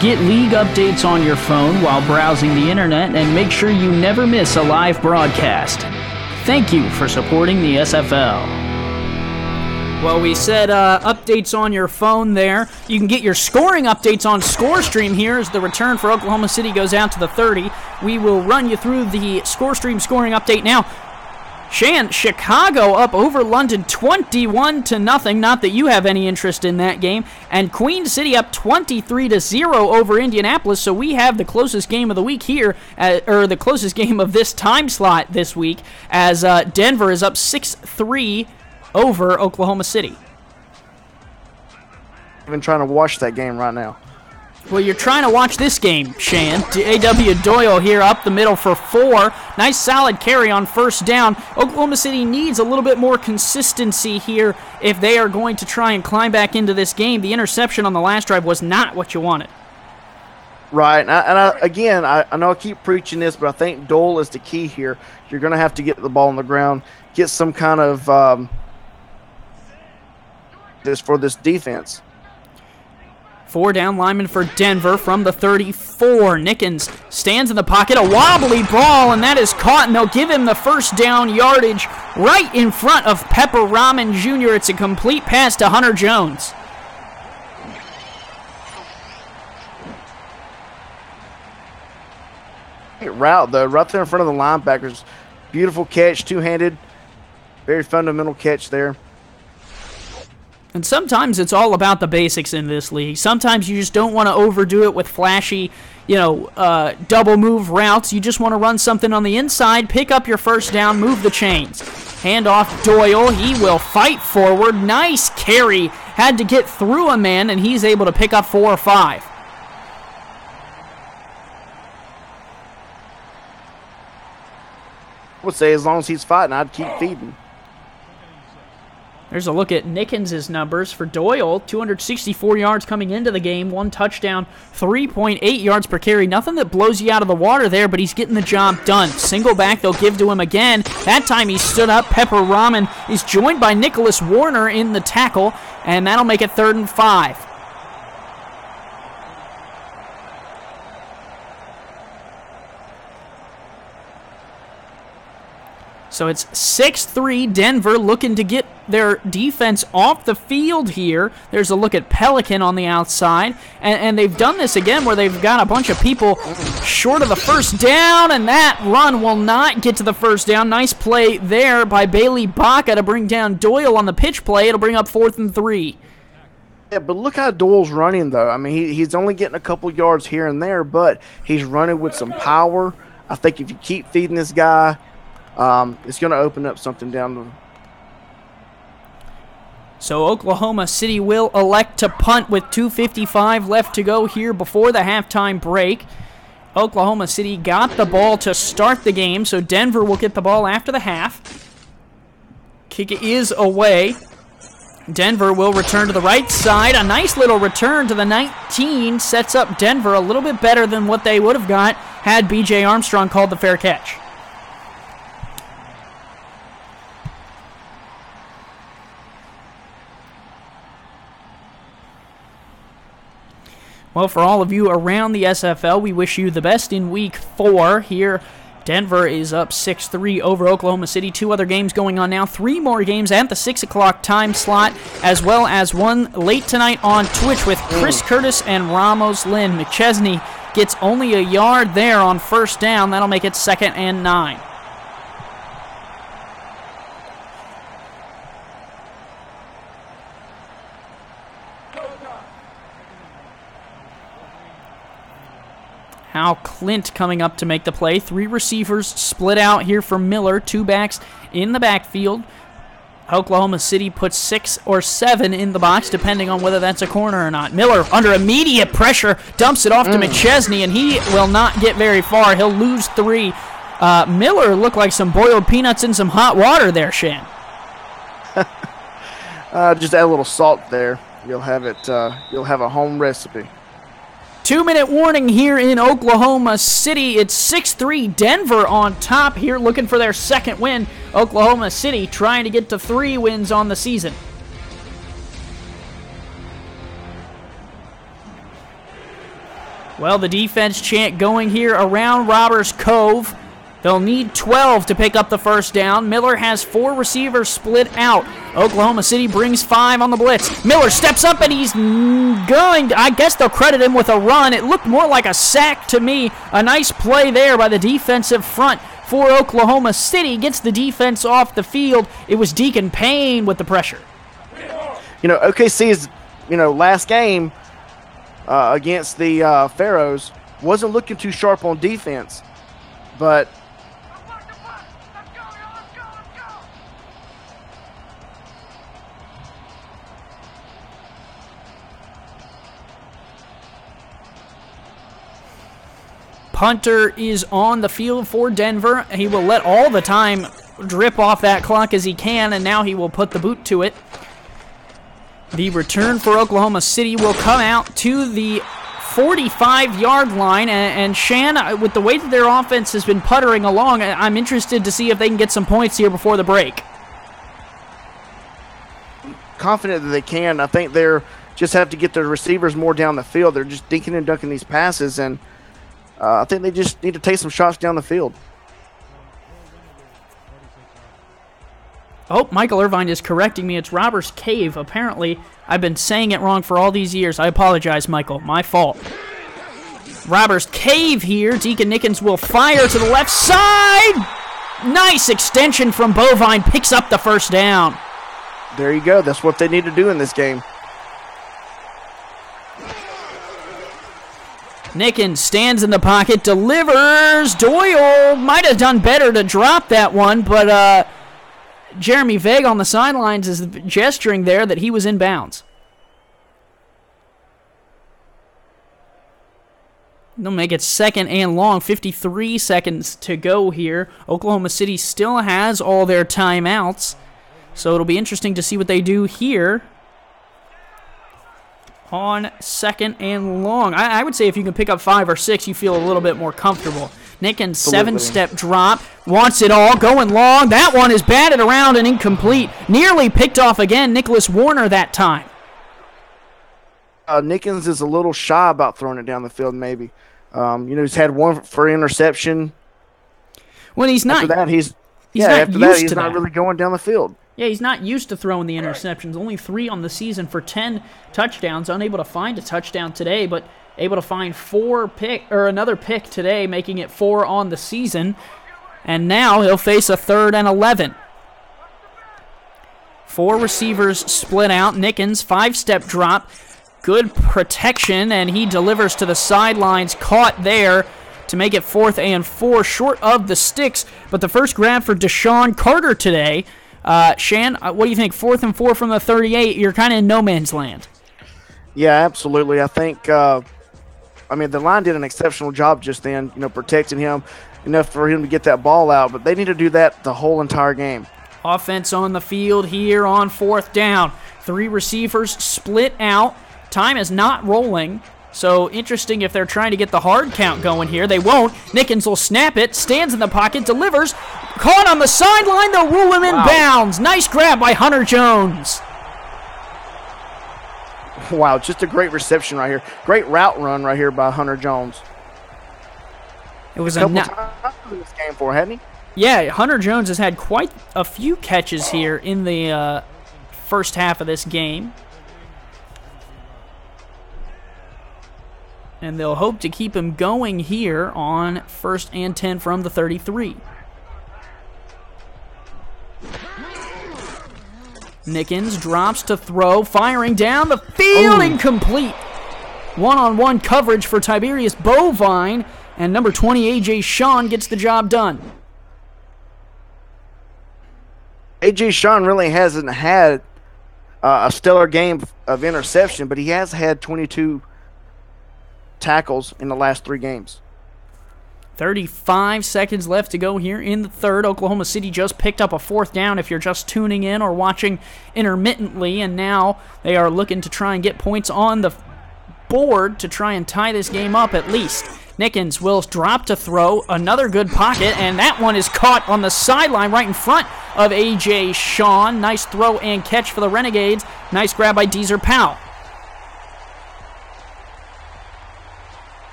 Get league updates on your phone while browsing the internet, and make sure you never miss a live broadcast. Thank you for supporting the SFL. Well, we said updates on your phone there. You can get your scoring updates on ScoreStream here as the return for Oklahoma City goes out to the 30. We will run you through the ScoreStream scoring update now. Shann, Chicago up over London 21-0. Not that you have any interest in that game. And Queen City up 23-0 over Indianapolis. So we have the closest game of the week here, or the closest game of this time slot this week, as Denver is up 6-3 over Oklahoma City. I've been trying to watch that game right now. Well, you're trying to watch this game, Shann. A.W. Doyle here up the middle for 4. Nice solid carry on first down. Oklahoma City needs a little bit more consistency here if they are going to try and climb back into this game. The interception on the last drive was not what you wanted. Right, and I know I keep preaching this, but I think Doyle is the key here. You're going to have to get the ball on the ground, get some kind of for this defense. 4 down lineman for Denver from the 34. Nickens stands in the pocket, a wobbly ball, and that is caught, and they'll give him the first down yardage right in front of Pepper Rahman Jr. It's a complete pass to Hunter Jones. Route, though, right there in front of the linebackers. Beautiful catch, two-handed, very fundamental catch there. And sometimes it's all about the basics in this league. Sometimes you just don't want to overdo it with flashy, double move routes. You just want to run something on the inside, pick up your first down, move the chains. Hand off Doyle. He will fight forward. Nice carry. Had to get through a man, and he's able to pick up 4 or 5. I would say as long as he's fighting, I'd keep feeding. There's a look at Nickens' numbers for Doyle. 264 yards coming into the game, 1 touchdown, 3.8 yards per carry. Nothing that blows you out of the water there, but he's getting the job done. Single back, they'll give to him again. That time he stood up. Pepper Rahman is joined by Nicholas Warner in the tackle, and that'll make it 3rd and 5. So it's 6-3 Denver looking to get their defense off the field here. There's a look at Pelican on the outside. And they've done this again where they've got a bunch of people short of the first down, and that run will not get to the first down. Nice play there by Bailey Baca to bring down Doyle on the pitch play. It'll bring up 4th and 3. Yeah, but look how Doyle's running, though. I mean, he's only getting a couple yards here and there, but he's running with some power. I think if you keep feeding this guy, it's going to open up something down the... So Oklahoma City will elect to punt with 2:55 left to go here before the halftime break. Oklahoma City got the ball to start the game, so Denver will get the ball after the half. Kick is away. Denver will return to the right side. A nice little return to the 19 sets up Denver a little bit better than what they would have got had B.J. Armstrong called the fair catch. Well, for all of you around the SFL, we wish you the best in Week 4 here. Denver is up 6-3 over Oklahoma City. 2 other games going on now. 3 more games at the 6 o'clock time slot, as well as one late tonight on Twitch with Chris Curtis and Ramos Lynn. McChesney gets only a yard there on first down. That'll make it 2nd and 9. Hal Clint coming up to make the play. 3 receivers split out here for Miller. 2 backs in the backfield. Oklahoma City puts 6 or 7 in the box, depending on whether that's a corner or not. Miller, under immediate pressure, dumps it off to McChesney, and he will not get very far. He'll lose 3. Miller looked like some boiled peanuts in some hot water there, Shann. Just add a little salt there. You'll have it. You'll have a home recipe. 2-minute warning here in Oklahoma City. It's 6-3 Denver on top here, looking for their second win. Oklahoma City trying to get to 3 wins on the season. Well, the defense chant going here around Robbers Cove. They'll need 12 to pick up the first down. Miller has 4 receivers split out. Oklahoma City brings 5 on the blitz. Miller steps up and he's going. I guess they'll credit him with a run. It looked more like a sack to me. A nice play there by the defensive front for Oklahoma City. Gets the defense off the field. It was Deacon Payne with the pressure. OKC's, last game against the Pharaohs wasn't looking too sharp on defense, but punter is on the field for Denver. He will let all the time drip off that clock as he can, and now he will put the boot to it. The return for Oklahoma City will come out to the 45-yard line, and Shann, with the way that their offense has been puttering along, I'm interested to see if they can get some points here before the break. Confident that they can. I think they're just have to get their receivers more down the field. They're just dinking and dunking these passes, and I think they just need to take some shots down the field. Oh, Michael Irvine is correcting me. It's Robbers Cave. Apparently, I've been saying it wrong for all these years. I apologize, Michael. My fault. Robbers Cave here. Deacon Nickens will fire to the left side. Nice extension from Bovine. Picks up the first down. There you go. That's what they need to do in this game. Nickens stands in the pocket, delivers. Doyle might have done better to drop that one, but Jeremy Vega on the sidelines is gesturing there that he was in bounds. They'll make it second and long. 53 seconds to go here. Oklahoma City still has all their timeouts, so it'll be interesting to see what they do here on second and long. I would say if you can pick up 5 or 6, you feel a little bit more comfortable. Nickens, 7-step drop, wants it all, going long. That one is batted around and incomplete. Nearly picked off again, Nicholas Varner that time. Nickens is a little shy about throwing it down the field, maybe. He's had one for interception. Well, he's not. After that, he's not really going down the field. Yeah, he's not used to throwing the interceptions. Only 3 on the season for 10 touchdowns. Unable to find a touchdown today, but able to find another pick today, making it 4 on the season. And now he'll face a 3rd and 11. 4 receivers split out. Nickens, 5-step drop. Good protection, and he delivers to the sidelines. Caught there to make it 4th and 4, short of the sticks. But the first grab for Deshaun Carter today. Shann, what do you think? 4th and 4 from the 38. You're kind of in no man's land. Yeah, absolutely. I think, the line did an exceptional job just then, protecting him enough for him to get that ball out. But they need to do that the whole entire game. Offense on the field here on 4th down. 3 receivers split out. Time is not rolling. So interesting if they're trying to get the hard count going here. They won't. Nickens will snap it, stands in the pocket, delivers. Caught on the sideline, they'll rule him in bounds. Nice grab by Hunter Jones. Wow, just a great reception right here. Great route run right here by Hunter Jones. It was a couple times in this game for, hadn't he? Yeah, Hunter Jones has had quite a few catches here in the first half of this game. And they'll hope to keep him going here on 1st and 10 from the 33. Nickens drops to throw, firing down the field, incomplete. One-on-one coverage for Tiberius Bovine, and number 20, A.J. Shann, gets the job done. A.J. Shann really hasn't had a stellar game of interception, but he has had 22 tackles in the last 3 games. 35 seconds left to go here in the third. Oklahoma City just picked up a 4th down if you're just tuning in or watching intermittently, and now they are looking to try and get points on the board to try and tie this game up at least. Nickens will drop to throw. Another good pocket, and that one is caught on the sideline right in front of A.J. Shann. Nice throw and catch for the Renegades. Nice grab by Deezer Powell.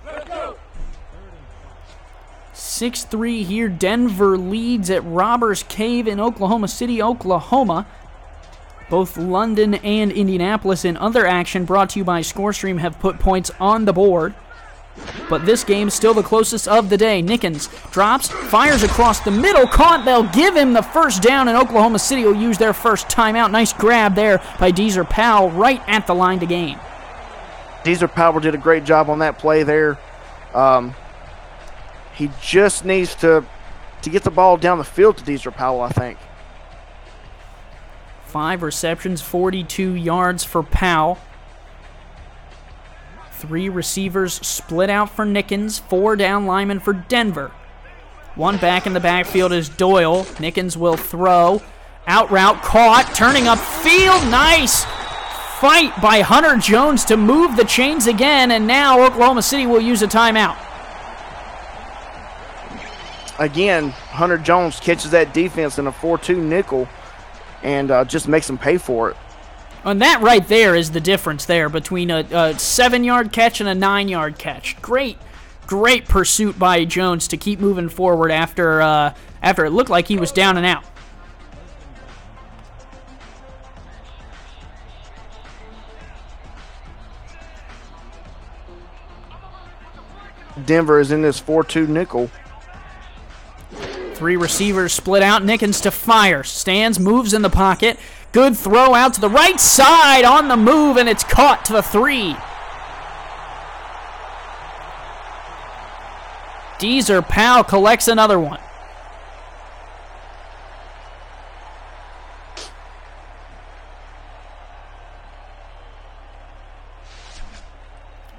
Let's go. 6-3 here. Denver leads at Robbers Cave in Oklahoma City, Oklahoma. Both London and Indianapolis in other action brought to you by ScoreStream have put points on the board. But this game is still the closest of the day. Nickens drops, fires across the middle, caught. They'll give him the first down, and Oklahoma City will use their first timeout. Nice grab there by Deezer Powell right at the line to gain. Deezer Powell did a great job on that play there. He just needs to get the ball down the field to Deezer Powell, I think. 5 receptions, 42 yards for Powell. 3 receivers split out for Nickens. 4 down linemen for Denver. 1 back in the backfield is Doyle. Nickens will throw. Out route caught. Turning upfield. Nice fight by Hunter Jones to move the chains again. And now Oklahoma City will use a timeout. Again, Hunter Jones catches that defense in a 4-2 nickel and just makes them pay for it. And that right there is the difference there between a 7-yard catch and a 9-yard catch. Great pursuit by Jones to keep moving forward after it looked like he was down and out. Denver is in this 4-2 nickel. 3 receivers split out. Nickens to fire. Stands, moves in the pocket. Good throw out to the right side on the move, and it's caught to the 3. Deezer Powell collects another one.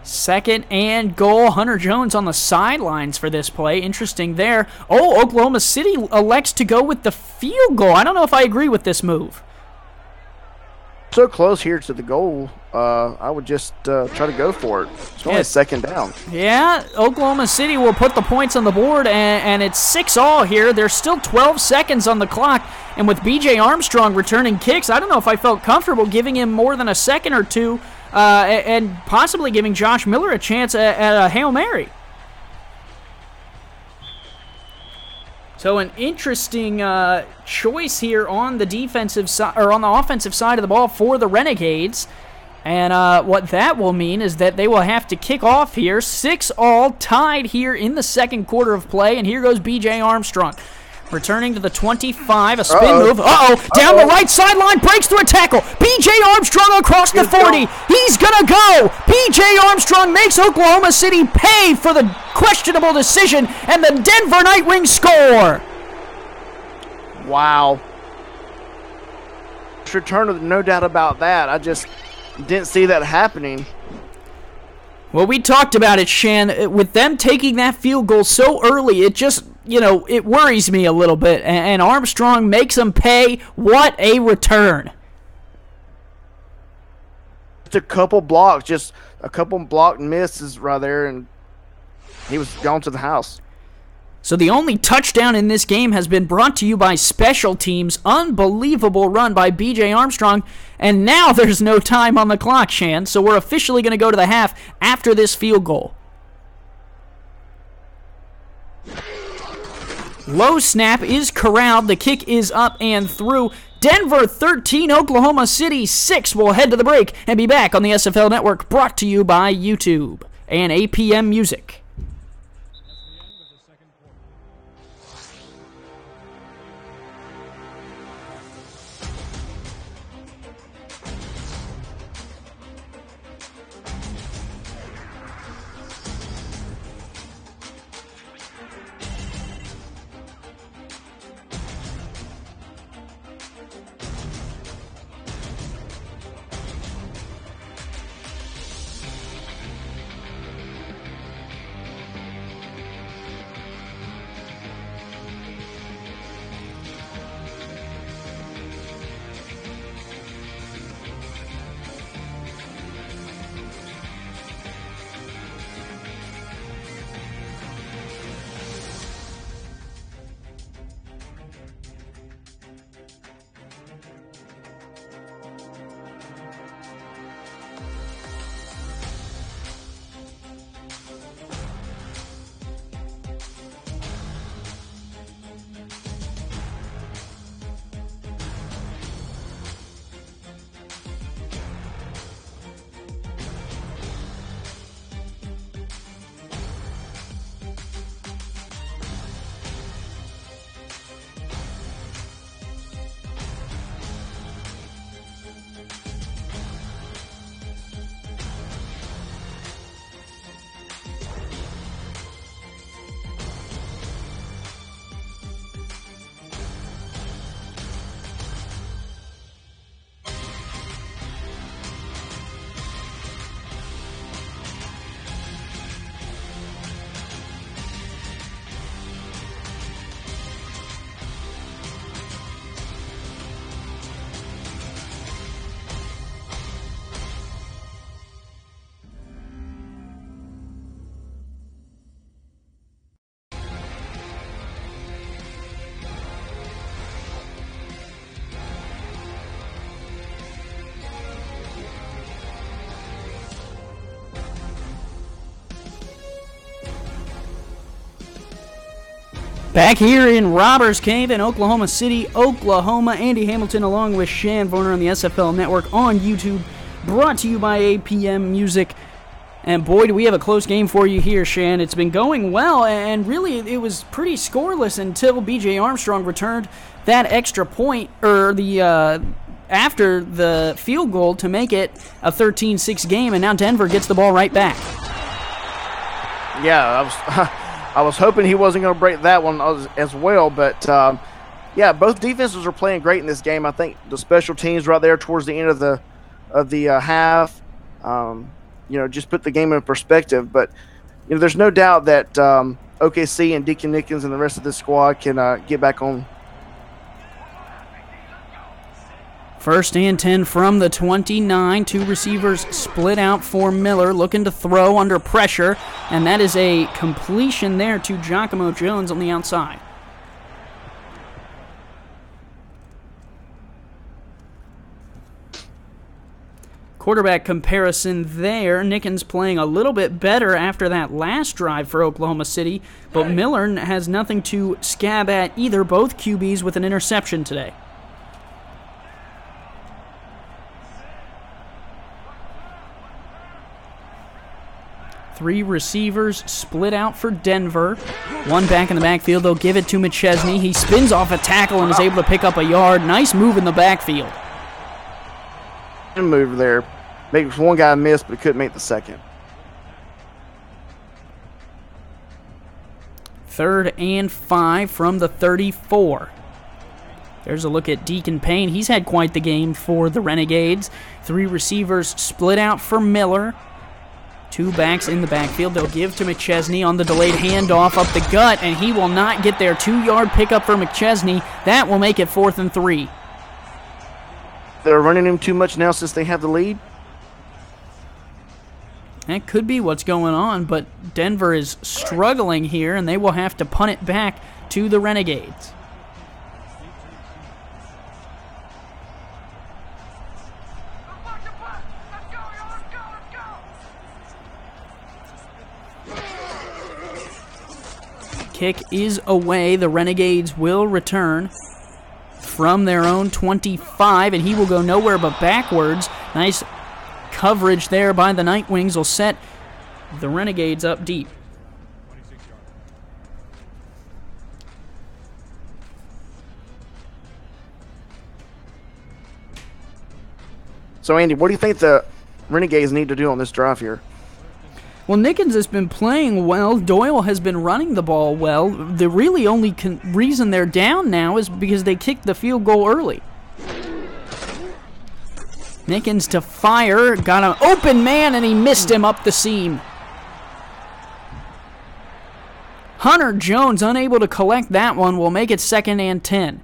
Second and goal. Hunter Jones on the sidelines for this play. Interesting there. Oh, Oklahoma City elects to go with the field goal. I don't know if I agree with this move. So close here to the goal. I would just try to go for it. It's only a 2nd down. Yeah, Oklahoma City will put the points on the board, and it's 6-all here. There's still 12 seconds on the clock, and with B.J. Armstrong returning kicks, I don't know if I felt comfortable giving him more than a second or two and possibly giving Josh Miller a chance at a Hail Mary. So an interesting choice here on the defensive side or on the offensive side of the ball for the Renegades. And what that will mean is that they will have to kick off here. 6-all tied here in the second quarter of play. And here goes B.J. Armstrong. Returning to the 25, a spin move. Down the right sideline, breaks through a tackle. B.J. Armstrong across the 40. He's going to go. B.J. Armstrong makes Oklahoma City pay for the questionable decision, and the Denver Nightwings score. Wow. Return, no doubt about that. I just didn't see that happening. Well, we talked about it, Shann. With them taking that field goal so early, it just, it worries me a little bit. And Armstrong makes them pay. What a return. Just a couple blocked misses right there, and he was gone to the house. So the only touchdown in this game has been brought to you by special teams. Unbelievable run by B.J. Armstrong. And now there's no time on the clock, Shann. So we're officially going to go to the half after this field goal. Low snap is corralled. The kick is up and through. Denver 13, Oklahoma City 6. We'll head to the break and be back on the SFL Network, brought to you by YouTube and APM Music. Back here in Robbers Cave in Oklahoma City, Oklahoma, Andy Hamilton along with Shann Varner on the SFL Network on YouTube, brought to you by APM Music. And boy, do we have a close game for you here, Shann. It's been going well, and really it was pretty scoreless until B.J. Armstrong returned that extra point, or after the field goal to make it a 13-6 game, and now Denver gets the ball right back. Yeah, I was hoping he wasn't going to break that one as well, but yeah, both defenses are playing great in this game. I think the special teams right there towards the end of the half, just put the game in perspective. But there's no doubt that OKC and Deacon Nickens and the rest of this squad can get back on. First and 10 from the 29. Two receivers split out for Miller, looking to throw under pressure, and that is a completion there to Giacomo Jones on the outside. Quarterback comparison there. Nickens playing a little bit better after that last drive for Oklahoma City, but Miller has nothing to scab at either. Both QBs with an interception today. Three receivers split out for Denver. One back in the backfield. They'll give it to McChesney. He spins off a tackle and is able to pick up a yard. Nice move in the backfield. Move there. Makes one guy miss, but couldn't make the second. 3rd and 5 from the 34. There's a look at Deacon Payne. He's had quite the game for the Renegades. Three receivers split out for Miller. Two backs in the backfield. They'll give to McChesney on the delayed handoff up the gut, and he will not get there. 2-yard pickup for McChesney. That will make it 4th and 3. They're running him too much now since they have the lead. That could be what's going on, but Denver is struggling here, and they will have to punt it back to the Renegades. Kick is away. The Renegades will return from their own 25, and he will go nowhere but backwards. Nice coverage there by the Nightwings will set the Renegades up deep. So, Andy, what do you think the Renegades need to do on this drive here? Well, Nickens has been playing well. Doyle has been running the ball well. The really only reason they're down now is because they kicked the field goal early. Nickens to fire. Got an open man, and he missed him up the seam. Hunter Jones, unable to collect that one, will make it 2nd and 10.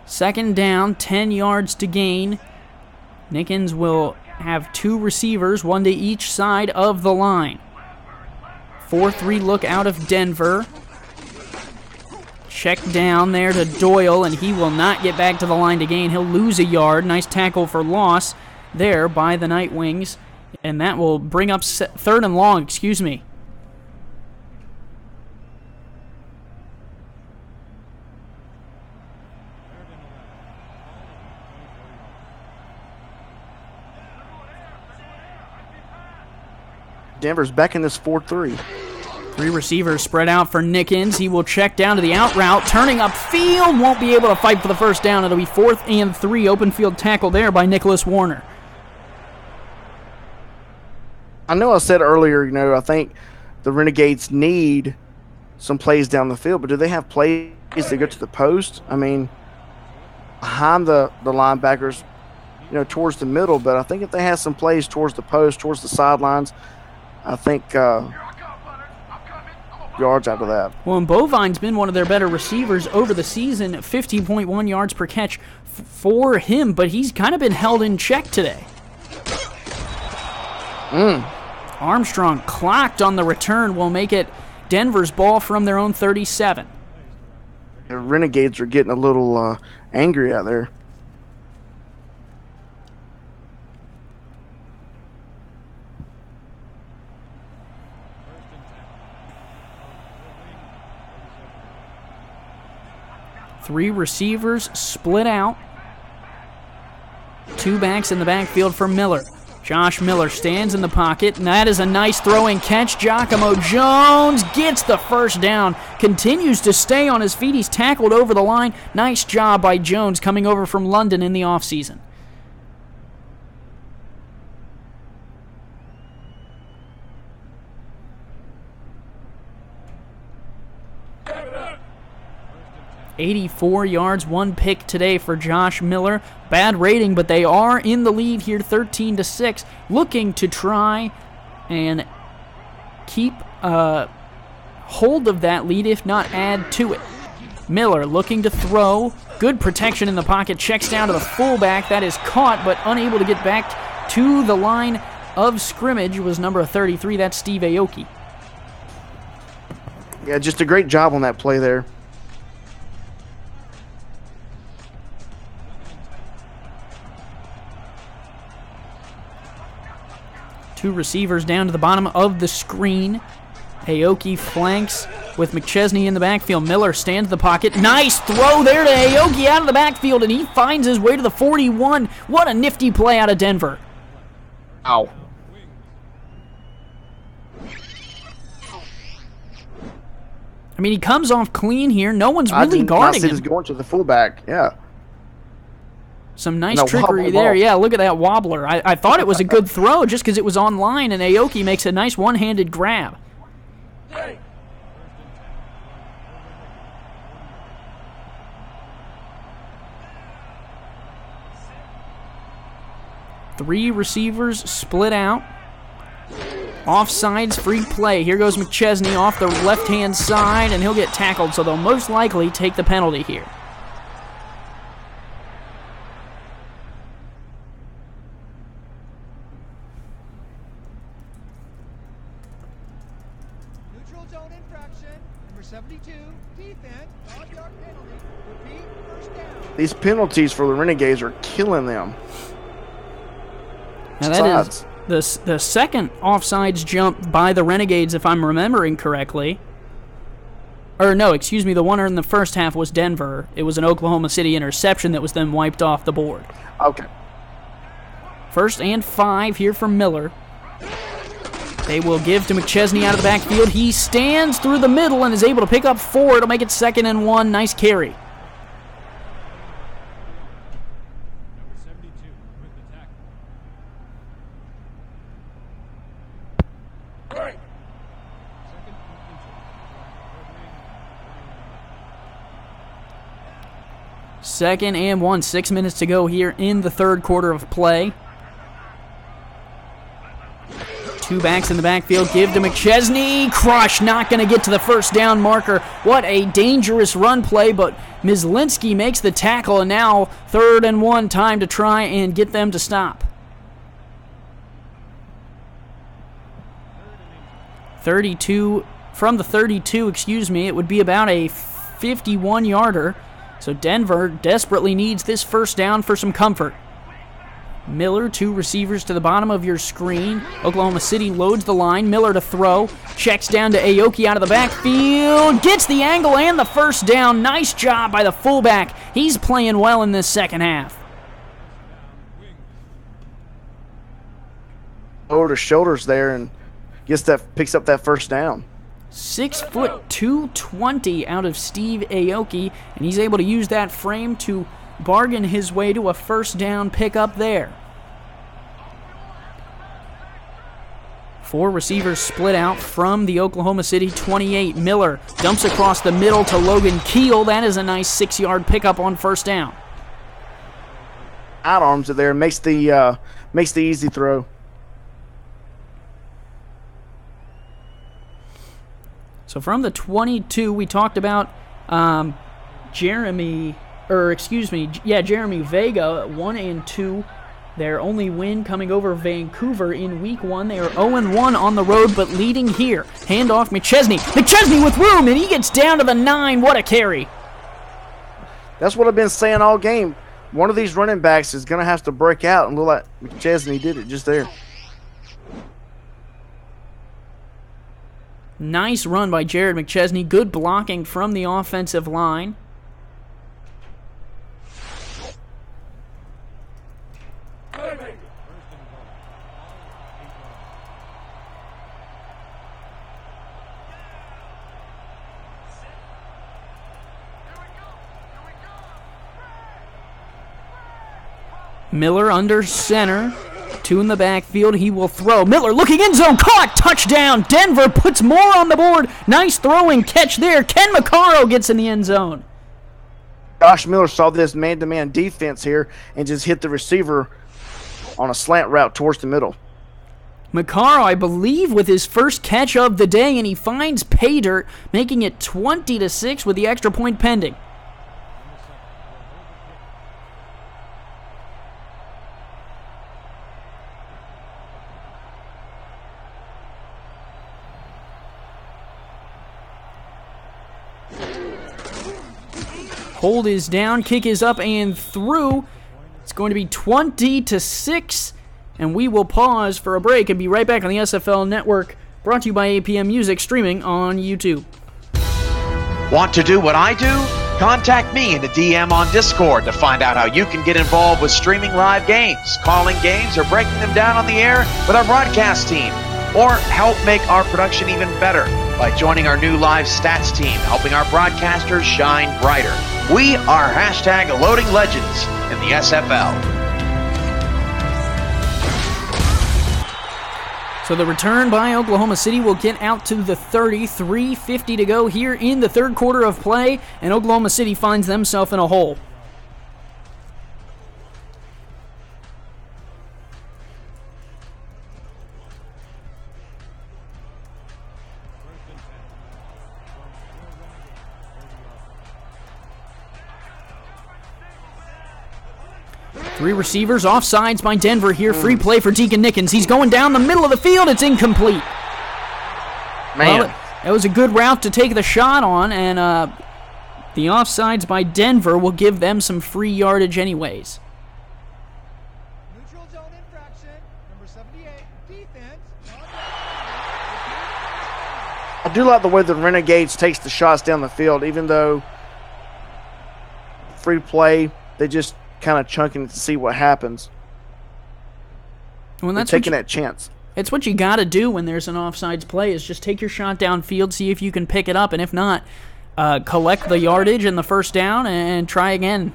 Second down, 10 yards to gain. Nickens will have two receivers, one to each side of the line. 4-3 look out of Denver. Check down there to Doyle, and he will not get back to the line to gain. He'll lose a yard. Nice tackle for loss there by the Nightwings. And that will bring up 3rd and long, Denver's back in this 4-3. Three receivers spread out for Nickens. He will check down to the out route, turning upfield. Won't be able to fight for the first down. It'll be 4th and 3. Open field tackle there by Nicholas Warner. I know I said earlier, I think the Renegades need some plays down the field, but do they have plays to go to the post? I mean, behind the linebackers, towards the middle, but I think if they have some plays towards the post, towards the sidelines, I think yards out of that. Well, and Bovine's been one of their better receivers over the season, 15.1 yards per catch for him, but he's kind of been held in check today. Armstrong clocked on the return will make it Denver's ball from their own 37. The Renegades are getting a little angry out there. Three receivers split out. Two backs in the backfield for Miller. Josh Miller stands in the pocket, and that is a nice throw and catch. Giacomo Jones gets the first down, continues to stay on his feet. He's tackled over the line. Nice job by Jones coming over from London in the offseason. $84 yards, one pick today for Josh Miller. Bad rating, but they are in the lead here, 13-6, looking to try and keep hold of that lead, if not add to it. Miller looking to throw. Good protection in the pocket. Checks down to the fullback. That is caught, but unable to get back to the line of scrimmage was number 33. That's Steve Aoki. Yeah, just a great job on that play there. Two receivers down to the bottom of the screen. Aoki flanks with McChesney in the backfield. Miller stands in the pocket. Nice throw there to Aoki out of the backfield, and he finds his way to the 41. What a nifty play out of Denver. Ow. I mean, he comes off clean here. No one's really guarding him. He's going to the fullback, yeah. Some nice trickery there. Yeah, look at that wobbler. I thought it was a good throw just because it was on line, and Aoki makes a nice one-handed grab. Three receivers split out. Offsides, free play. Here goes McChesney off the left-hand side, and he'll get tackled, so they'll most likely take the penalty here. Neutral zone infraction, number 72, defense, 5-yard penalty, repeat, first down. These penalties for the Renegades are killing them. Now that is the second offsides jump by the Renegades, if I'm remembering correctly. Or no, excuse me, the one in the first half was Denver. It was an Oklahoma City interception that was then wiped off the board. Okay. 1st and 5 here for Miller. They will give to McChesney out of the backfield. He stands through the middle and is able to pick up 4. It'll make it 2nd and 1. Nice carry. Second and 1, 6 minutes to go here in the third quarter of play. Two backs in the backfield, give to McChesney. Crush, not going to get to the first down marker. What a dangerous run play, but Myslinski makes the tackle, and now 3rd and 1, time to try and get them to stop. 32, from the 32, it would be about a 51-yarder. So Denver desperately needs this first down for some comfort. Miller, two receivers to the bottom of your screen. Oklahoma City loads the line. Miller to throw. Checks down to Aoki out of the backfield. Gets the angle and the first down. Nice job by the fullback. He's playing well in this second half. Over the shoulders there and picks up that first down. 6'2", 220 out of Steve Aoki, and he's able to use that frame to bargain his way to a first down pickup there. 4 receivers split out from the Oklahoma City 28. Miller dumps across the middle to Logan Keel. That is a nice 6-yard pickup on first down. Out arms it there, makes the easy throw. So from the 22, we talked about Jeremy Vega, 1 and 2. Their only win coming over Vancouver in week 1. They are 0-1 on the road, but leading here. Handoff McChesney. McChesney with room, and he gets down to the 9. What a carry. That's what I've been saying all game. One of these running backs is going to have to break out, and look like McChesney did it just there. Nice run by Jared McChesney. Good blocking from the offensive line. Miller under center. 2 in the backfield. He will throw. Miller looking end zone. Caught. Touchdown. Denver puts more on the board. Nice throwing catch there. Ken McCarro gets in the end zone. Josh Miller saw this man-to-man defense here and just hit the receiver on a slant route towards the middle. McCarro, I believe, with his first catch of the day, and he finds pay dirt, making it 20-6 with the extra point pending. Hold is down, kick is up and through. It's going to be 20-6, and we will pause for a break and be right back on the SFL Network, brought to you by APM Music, streaming on YouTube. Want to do what I do? Contact me in the DM on Discord to find out how you can get involved with streaming live games, calling games, or breaking them down on the air with our broadcast team. Or help make our production even better by joining our new live stats team, helping our broadcasters shine brighter. We are hashtag Loading Legends in the SFL. So the return by Oklahoma City will get out to the 30, 3:50 to go here in the third quarter of play, and Oklahoma City finds themselves in a hole. Three receivers, offsides by Denver here. Free play for Deacon Nickens. He's going down the middle of the field. It's incomplete. Man. Well, it was a good route to take the shot on, and the offsides by Denver will give them some free yardage anyways. Neutral zone infraction, number 78, defense. I do like the way the Renegades takes the shots down the field, even though free play, they just kind of chunking it to see what happens. Well, that's taking that chance. It's what you got to do when there's an offsides play, is just take your shot downfield, see if you can pick it up, and if not, collect the yardage and the first down and try again.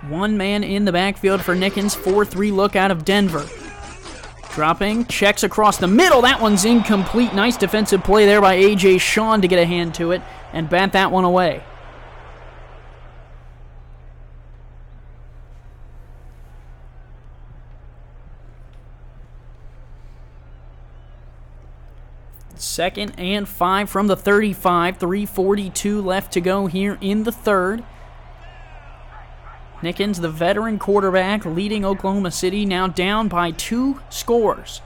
One man in the backfield for Nickens. 4-3 look out of Denver. Dropping, checks across the middle. That one's incomplete. Nice defensive play there by A.J. Shann to get a hand to it and bat that one away. Second and 5 from the 35. 3:42 left to go here in the third. Nickens, the veteran quarterback, leading Oklahoma City, now down by 2 scores.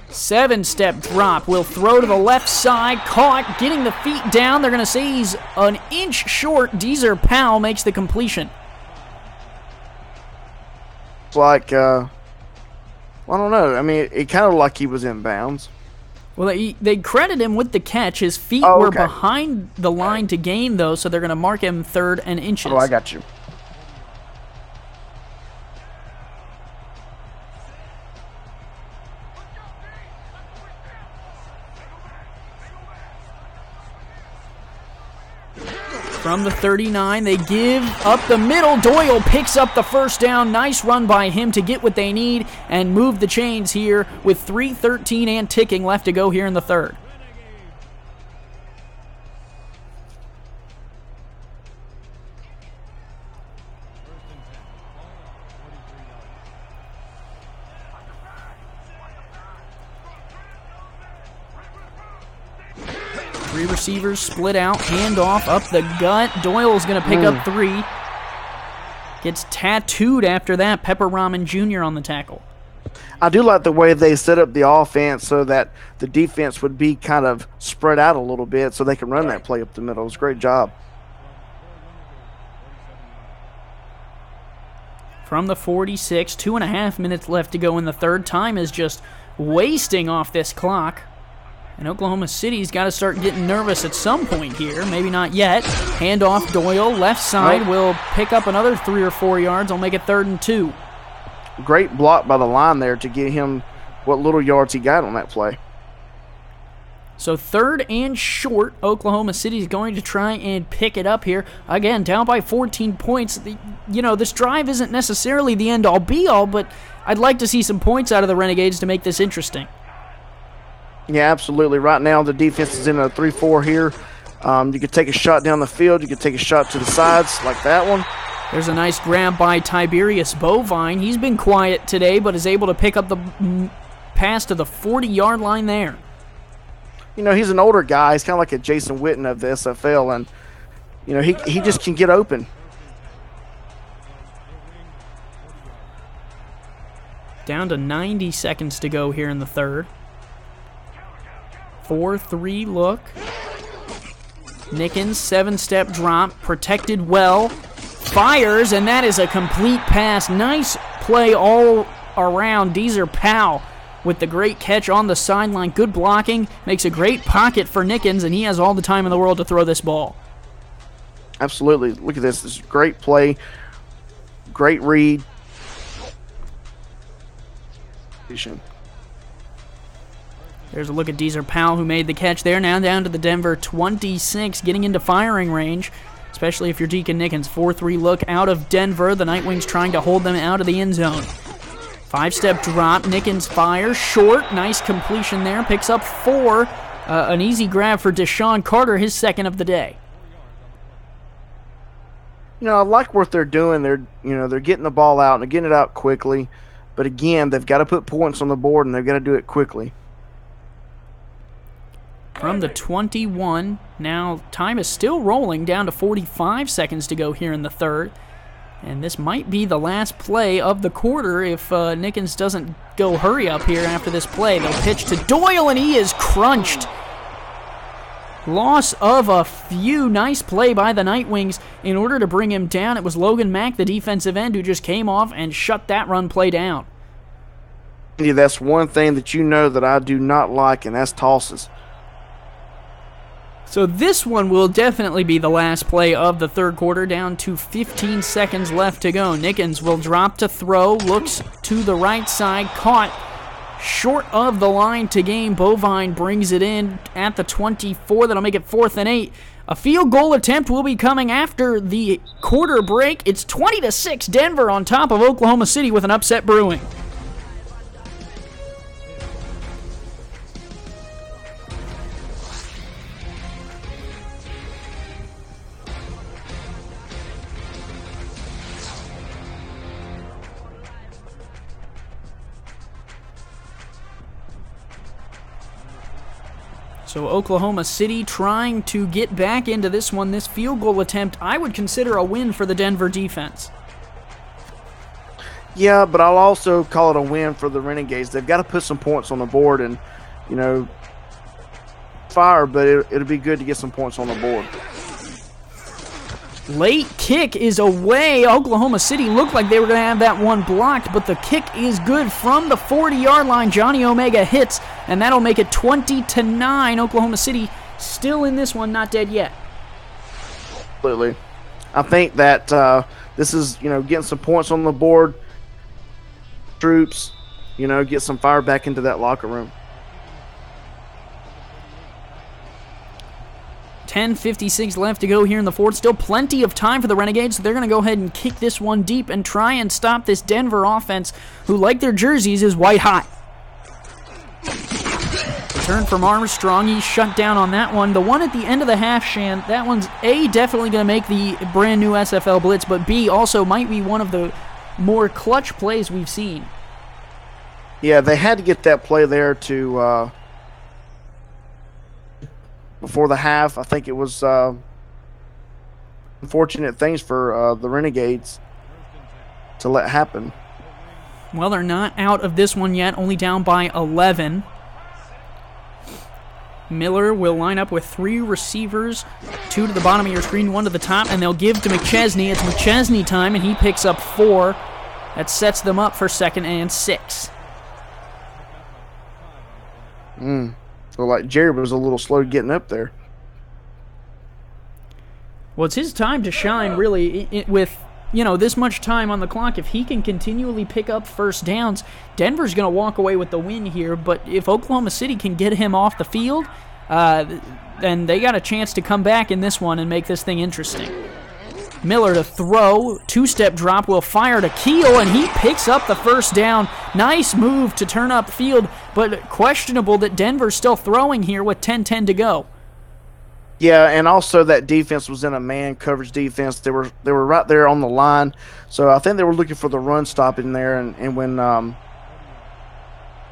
7-step drop. Will throw to the left side. Caught. Getting the feet down. They're going to say he's an inch short. Deezer Powell makes the completion. It's like, well, I don't know. I mean, it kind of like he was in bounds. Well, they credit him with the catch. His feet were behind the line to gain, though, so they're going to mark him third and inches. Oh, I got you. From the 39, they give up the middle. Doyle picks up the first down. Nice run by him to get what they need and move the chains here with 3:13 and ticking left to go here in the third. Three receivers split out, handoff up the gut. Doyle's going to pick up 3. Gets tattooed after that. Pepper Ramen Jr. on the tackle. I do like the way they set up the offense so that the defense would be kind of spread out a little bit so they can run that play up the middle. It's a great job. From the 46, 2.5 minutes left to go in the third. Time is just wasting off this clock. And Oklahoma City's got to start getting nervous at some point here. Maybe not yet. Handoff Doyle, left side, will pick up another 3 or 4 yards. I'll make it 3rd and 2. Great block by the line there to get him what little yards he got on that play. So 3rd and short, Oklahoma City's going to try and pick it up here. Again, down by 14 points. This drive isn't necessarily the end-all, be-all, but I'd like to see some points out of the Renegades to make this interesting. Yeah, absolutely. Right now, the defense is in a 3-4 here. You could take a shot down the field. You could take a shot to the sides like that one. There's a nice grab by Tiberius Bovine. He's been quiet today, but is able to pick up the pass to the 40-yard line there. He's an older guy. He's kind of like a Jason Witten of the SFL, and, he just can get open. Down to 90 seconds to go here in the third. 4-3 look. Nickens, 7-step drop, protected well. Fires, and that is a complete pass. Nice play all around. Deezer Powell with the great catch on the sideline. Good blocking. Makes a great pocket for Nickens, and he has all the time in the world to throw this ball. Absolutely. Look at this. This is a great play. Great read. There's a look at Deezer Powell, who made the catch there. Now down to the Denver 26, getting into firing range, especially if you're Deacon Nickens. 4-3 look out of Denver. The Nightwings trying to hold them out of the end zone. 5-step drop. Nickens fires short. Nice completion there. Picks up 4. An easy grab for Deshaun Carter, his 2nd of the day. I like what they're doing. They're getting the ball out and they're getting it out quickly. But again, they've got to put points on the board and they've got to do it quickly. From the 21, now time is still rolling, down to 45 seconds to go here in the third. And this might be the last play of the quarter if Nickens doesn't go hurry up here after this play. They'll pitch to Doyle, and he is crunched. Loss of a few. Nice play by the Nightwings in order to bring him down. It was Logan Mack, the defensive end, who just came off and shut that run play down. Yeah, that's one thing that I do not like, and that's tosses. So this one will definitely be the last play of the third quarter, down to 15 seconds left to go. Nickens will drop to throw, looks to the right side, caught short of the line to gain. Bovine brings it in at the 24. That'll make it 4th and 8. A field goal attempt will be coming after the quarter break. It's 20-6, Denver on top of Oklahoma City with an upset brewing. So Oklahoma City trying to get back into this one. This field goal attempt, I would consider a win for the Denver defense. Yeah, but I'll also call it a win for the Renegades. They've got to put some points on the board and, fire, but it'll be good to get some points on the board. Late kick is away. Oklahoma City looked like they were going to have that one blocked, but the kick is good from the 40-yard line. Johnny Omega hits, and that'll make it 20-9. Oklahoma City still in this one, not dead yet. Absolutely. I think that this is, getting some points on the board. Troops, get some fire back into that locker room. 10:56 left to go here in the fourth. Still plenty of time for the Renegades, so they're going to go ahead and kick this one deep and try and stop this Denver offense, who, like their jerseys, is white hot. Return from Armstrong. He's shut down on that one. The one at the end of the half, Shann, that one's A, definitely going to make the brand new SFL blitz, but B, also might be one of the more clutch plays we've seen. Yeah, they had to get that play there to before the half. I think it was unfortunate things for the Renegades to let happen. Well, they're not out of this one yet, only down by 11. Miller will line up with 3 receivers, 2 to the bottom of your screen, 1 to the top, and they'll give to McChesney. It's McChesney time, and he picks up 4. That sets them up for 2nd and 6. So, like, Jared was a little slow getting up there. Well, it's his time to shine, really, with, you know, this much time on the clock. If he can continually pick up first downs, Denver's going to walk away with the win here. But if Oklahoma City can get him off the field, then they got a chance to come back in this one and make this thing interesting. Miller to throw, 2-step drop, will fire to Keel, and he picks up the first down. Nice move to turn up field, but questionable that Denver's still throwing here with 10:10 to go. Yeah, and also that defense was in a man coverage defense. They were right there on the line, so I think they were looking for the run stop in there. And when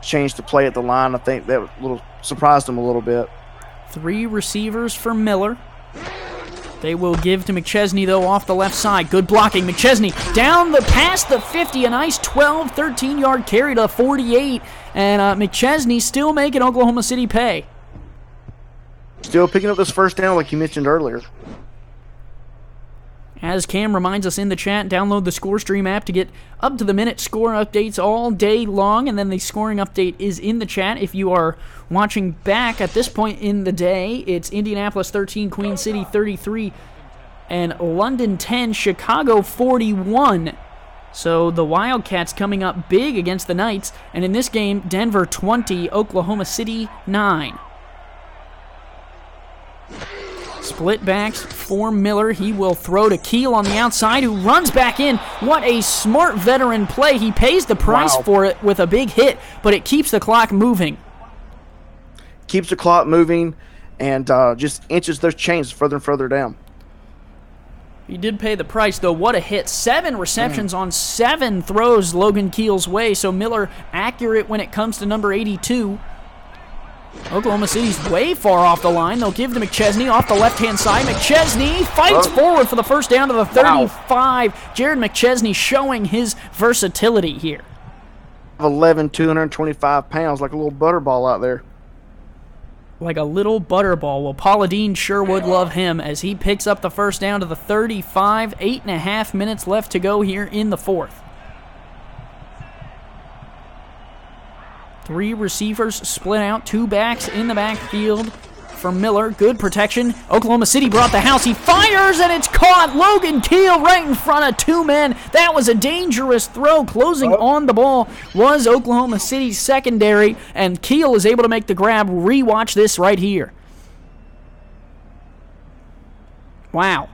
changed to play at the line, I think that surprised them a little bit. 3 receivers for Miller. They will give to McChesney, though, off the left side. Good blocking. McChesney down past the 50. A nice 12, 13-yard carry to 48. And McChesney still making Oklahoma City pay. Still picking up this first down like you mentioned earlier. As Cam reminds us in the chat, download the ScoreStream app to get up-to-the-minute score updates all day long, and then the scoring update is in the chat. If you are watching back at this point in the day, it's Indianapolis 13, Queen City 33, and London 10, Chicago 41. So the Wildcats coming up big against the Knights, and in this game, Denver 20, Oklahoma City 9. Split backs for Miller. He will throw to Keel on the outside, who runs back in. What a smart veteran play. He pays the price for it with a big hit, but it keeps the clock moving. Keeps the clock moving and just inches those chains further and further down. He did pay the price, though. What a hit. 7 receptions on 7 throws Logan Keel's way, so Miller accurate when it comes to number 82. Oklahoma City's way far off the line. They'll give to McChesney off the left-hand side. McChesney fights forward for the first down to the 35. Wow. Jared McChesney showing his versatility here. 11, 225 pounds, like a little butterball out there. Like a little butterball. Well, Paula Dean sure would love him as he picks up the first down to the 35. 8.5 minutes left to go here in the fourth. 3 receivers split out, 2 backs in the backfield for Miller. Good protection. Oklahoma City brought the house. He fires, and it's caught. Logan Keel right in front of 2 men. That was a dangerous throw. Closing on the ball was Oklahoma City's secondary, and Keel is able to make the grab. Rewatch this right here. Wow.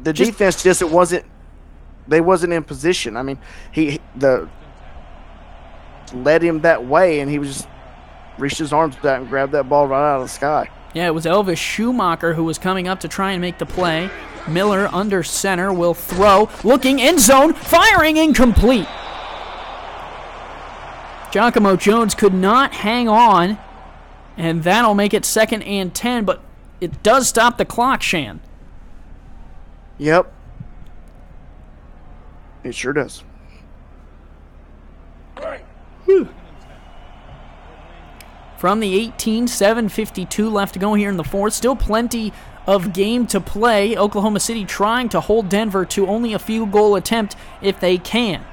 The defense they wasn't in position. I mean, led him that way, and he was just reached his arms out and grabbed that ball right out of the sky. Yeah, it was Elvis Schumacher who was coming up to try and make the play. Miller under center will throw, looking end zone, firing incomplete. Giacomo Jones could not hang on, and that'll make it 2nd and 10, but it does stop the clock, Shann. Yep. It sure does. From the 18, 7:52 left to go here in the fourth. Still plenty of game to play. Oklahoma City trying to hold Denver to only a field goal attempt if they can.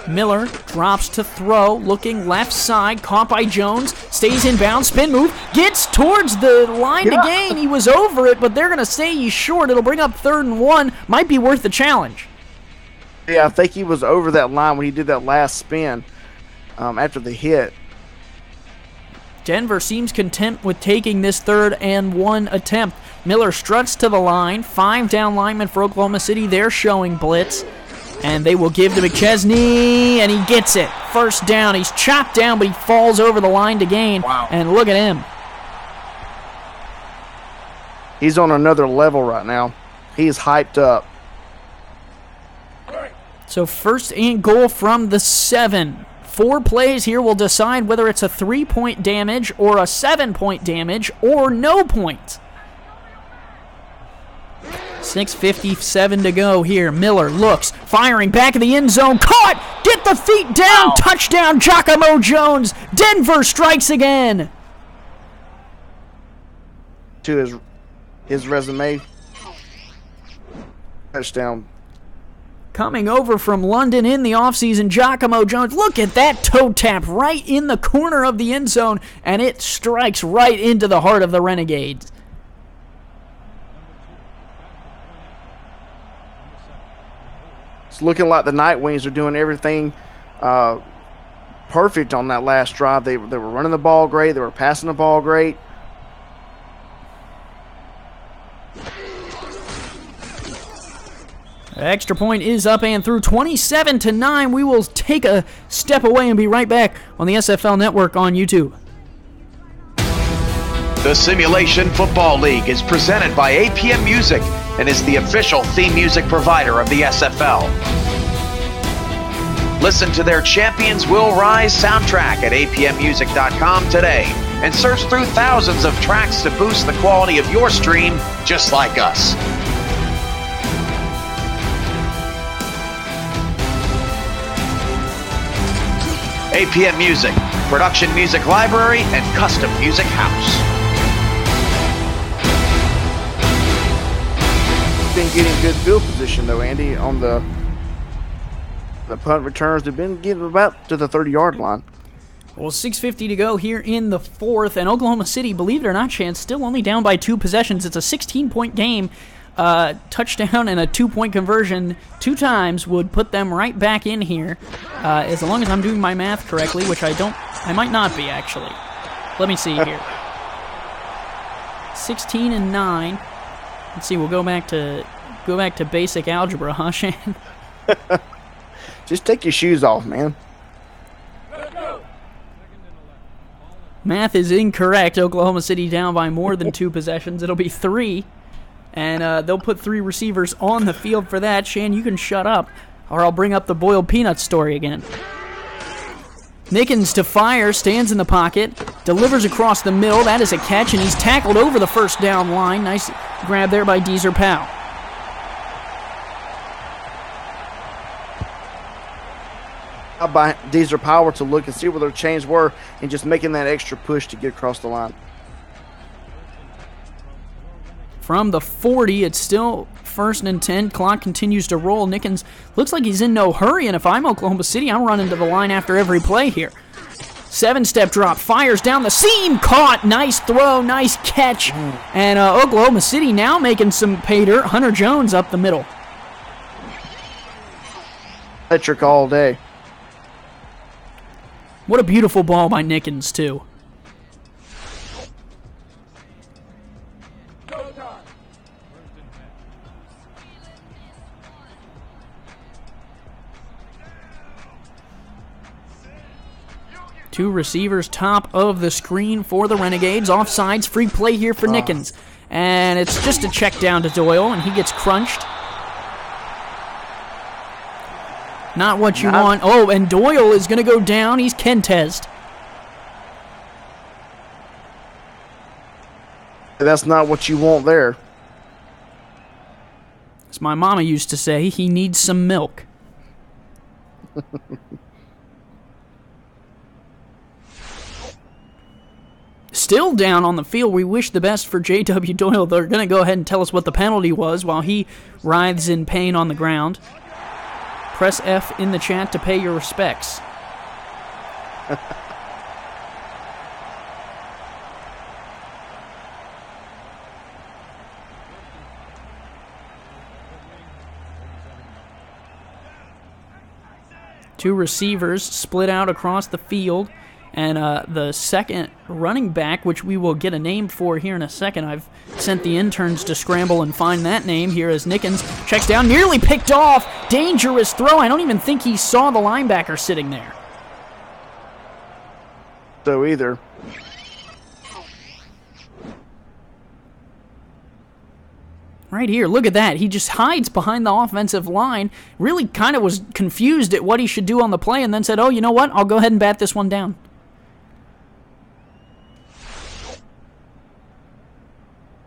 Miller drops to throw, looking left side, caught by Jones, stays in bounds, spin move, gets towards the line to gain. He was over it, but they're going to say he's short. It'll bring up 3rd and 1. Might be worth the challenge. Yeah, I think he was over that line when he did that last spin after the hit. Denver seems content with taking this 3rd and 1 attempt. Miller struts to the line. 5 down linemen for Oklahoma City. They're showing blitz. And they will give to McChesney, and he gets it. First down. He's chopped down, but he falls over the line to gain. Wow. And look at him. He's on another level right now. He is hyped up. So 1st and goal from the 7. 4 plays here will decide whether it's a 3-point damage or a 7-point damage or no points. 6:57 to go here. Miller looks, firing back in the end zone. Caught! Get the feet down! Wow. Touchdown, Giacomo Jones! Denver strikes again! To his resume. Touchdown. Coming over from London in the offseason, Giacomo Jones. Look at that toe tap right in the corner of the end zone, and it strikes right into the heart of the Renegades. It's looking like the Nightwings are doing everything perfect on that last drive. They were running the ball great. They were passing the ball great. Extra point is up and through. 27-9. We will take a step away and be right back on the SFL Network on YouTube. The Simulation Football League is presented by APM Music and is the official theme music provider of the SFL. Listen to their Champions Will Rise soundtrack at apmmusic.com today and search through thousands of tracks to boost the quality of your stream just like us. APM Music, production music library, and custom music house. Been getting good field position though, Andy, on the punt returns. They've been getting about to the 30-yard line. Well, 6:50 to go here in the fourth, and Oklahoma City, believe it or not, Shann, still only down by 2 possessions. It's a 16-point game. Touchdown and a 2-point conversion 2 times would put them right back in here, as long as I'm doing my math correctly, which I might not be, actually. Let me see here. 16-9. Let's see, we'll go back to basic algebra, huh, Shann? Just take your shoes off, man. Math is incorrect. Oklahoma City down by more than 2 possessions. It'll be 3. And they'll put 3 receivers on the field for that. Shann, you can shut up, or I'll bring up the boiled peanut story again. Nickens to fire, stands in the pocket, delivers across the middle. That is a catch, and he's tackled over the first down line. Nice grab there by Deezer Powell. By Deezer Power to look and see where their chains were and just making that extra push to get across the line. From the 40, it's still 1st and 10. Clock continues to roll. Nickens looks like he's in no hurry, and if I'm Oklahoma City, I'm running to the line after every play here. 7-step drop, fires down the seam, caught. Nice throw, nice catch. And Oklahoma City now making some pay dirt. Hunter Jones up the middle. Electric all day. What a beautiful ball by Nickens, too. Two receivers top of the screen for the Renegades. Offsides, free play here for Nickens. And it's just a check down to Doyle, and he gets crunched. Not what you want. Oh, and Doyle is going to go down. He's Kentezed. That's not what you want there. As my mama used to say, he needs some milk. Still down on the field. We wish the best for J.W. Doyle. They're going to go ahead and tell us what the penalty was while he writhes in pain on the ground. Press F in the chat to pay your respects. Two receivers split out across the field. And the second running back, which we will get a name for here in a second. I've sent the interns to scramble and find that name here as Nickens checks down, nearly picked off. Dangerous throw. I don't even think he saw the linebacker sitting there. So either. Right here, look at that. He just hides behind the offensive line. Really kind of was confused at what he should do on the play and then said, oh, you know what? I'll go ahead and bat this one down.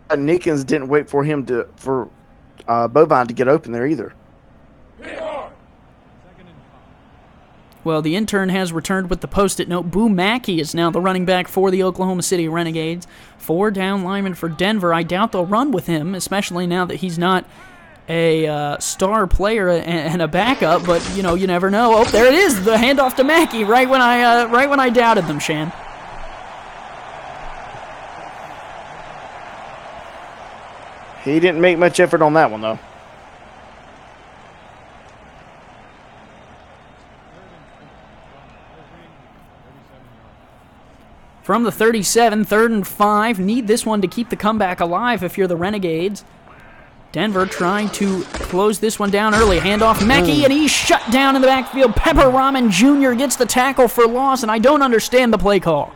Nickens didn't wait for him Bovine to get open there either. Well, the intern has returned with the Post-it note. Boo Mackey is now the running back for the Oklahoma City Renegades. 4 down linemen for Denver. I doubt they'll run with him, especially now that he's not a star player and a backup. But you never know. Oh, there it is, the handoff to Mackey right when I doubted them, Shann. He didn't make much effort on that one though. From the 37, 3rd and 5. Need this one to keep the comeback alive if you're the Renegades. Denver trying to close this one down early. Handoff Mackey, and he's shut down in the backfield. Pepper Rahman Jr. gets the tackle for loss, and I don't understand the play call.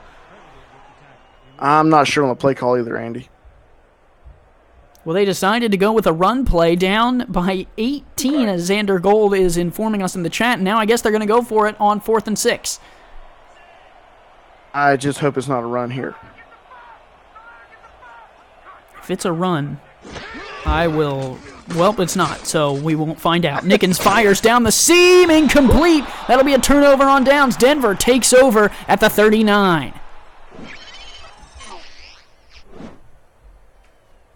I'm not sure on the play call either, Andy. Well, they decided to go with a run play down by 18, as Xander Gold is informing us in the chat. Now I guess they're going to go for it on 4th and 6. I just hope it's not a run here. If it's a run, I will... Well, it's not, so we won't find out. Nickens fires down the seam, incomplete. That'll be a turnover on downs. Denver takes over at the 39.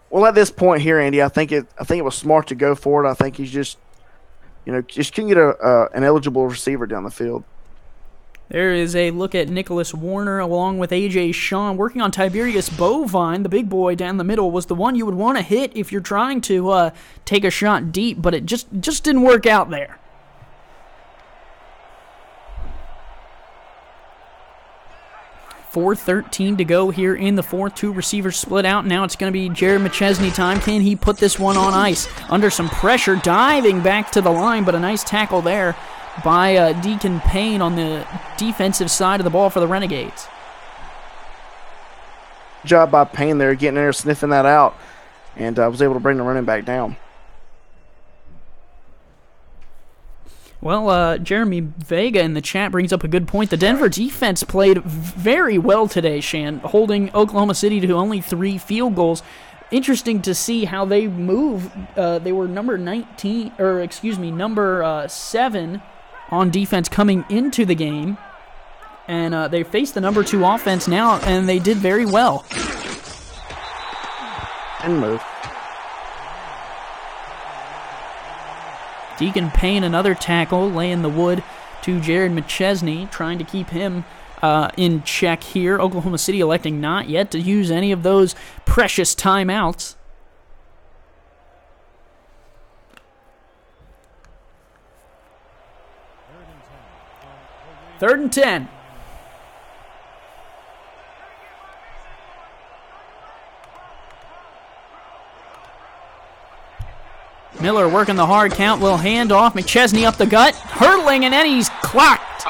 Well, at this point here, Andy, I think it was smart to go for it. I think he's just couldn't get an eligible receiver down the field. There is a look at Nicholas Varner along with A.J. Shann working on Tiberius Bovine. The big boy down the middle was the one you would want to hit if you're trying to take a shot deep, but it just didn't work out there. .4:13 to go here in the 4th. 2 receivers split out. Now it's going to be Jared McChesney time. Can he put this one on ice? Under some pressure, diving back to the line, but a nice tackle there by Deacon Payne on the defensive side of the ball for the Renegades. Good job by Payne there, getting in there, sniffing that out, and was able to bring the running back down. Well, Jeremy Vega in the chat brings up a good point. The Denver defense played very well today, Shann, holding Oklahoma City to only 3 field goals. Interesting to see how they move. They were number 7 on defense coming into the game, and they faced the number 2 offense now, and they did very well. And move. Deacon Payne, another tackle, laying the wood to Jared McChesney, trying to keep him in check here. Oklahoma City electing not yet to use any of those precious timeouts. 3rd and 10. Miller working the hard count, will hand off. McChesney up the gut, hurtling, and then he's clocked.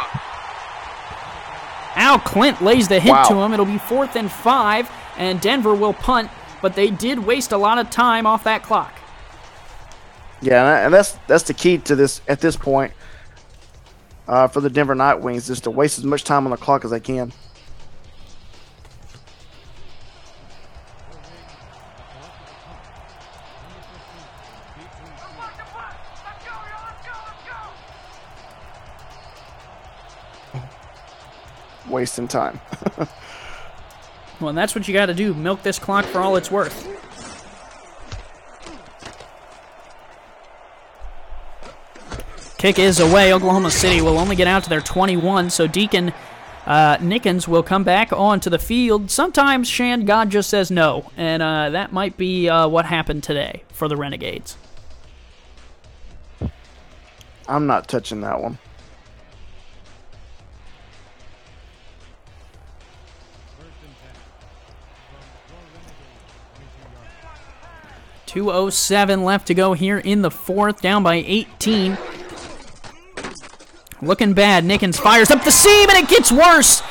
Al Clint lays the hit to him. It'll be 4th and 5, and Denver will punt, but they did waste a lot of time off that clock. Yeah, and that's the key to this at this point for the Denver Nightwings, is to waste as much time on the clock as they can. Wasting time. Well, that's what you got to do. Milk this clock for all it's worth. Kick is away. Oklahoma City will only get out to their 21, so Deacon Nickens will come back onto the field. Sometimes, Shann, God just says no, and that might be what happened today for the Renegades. I'm not touching that one. 2:07 left to go here in the 4th, down by 18. Looking bad. Nickens fires up the seam, and it gets worse.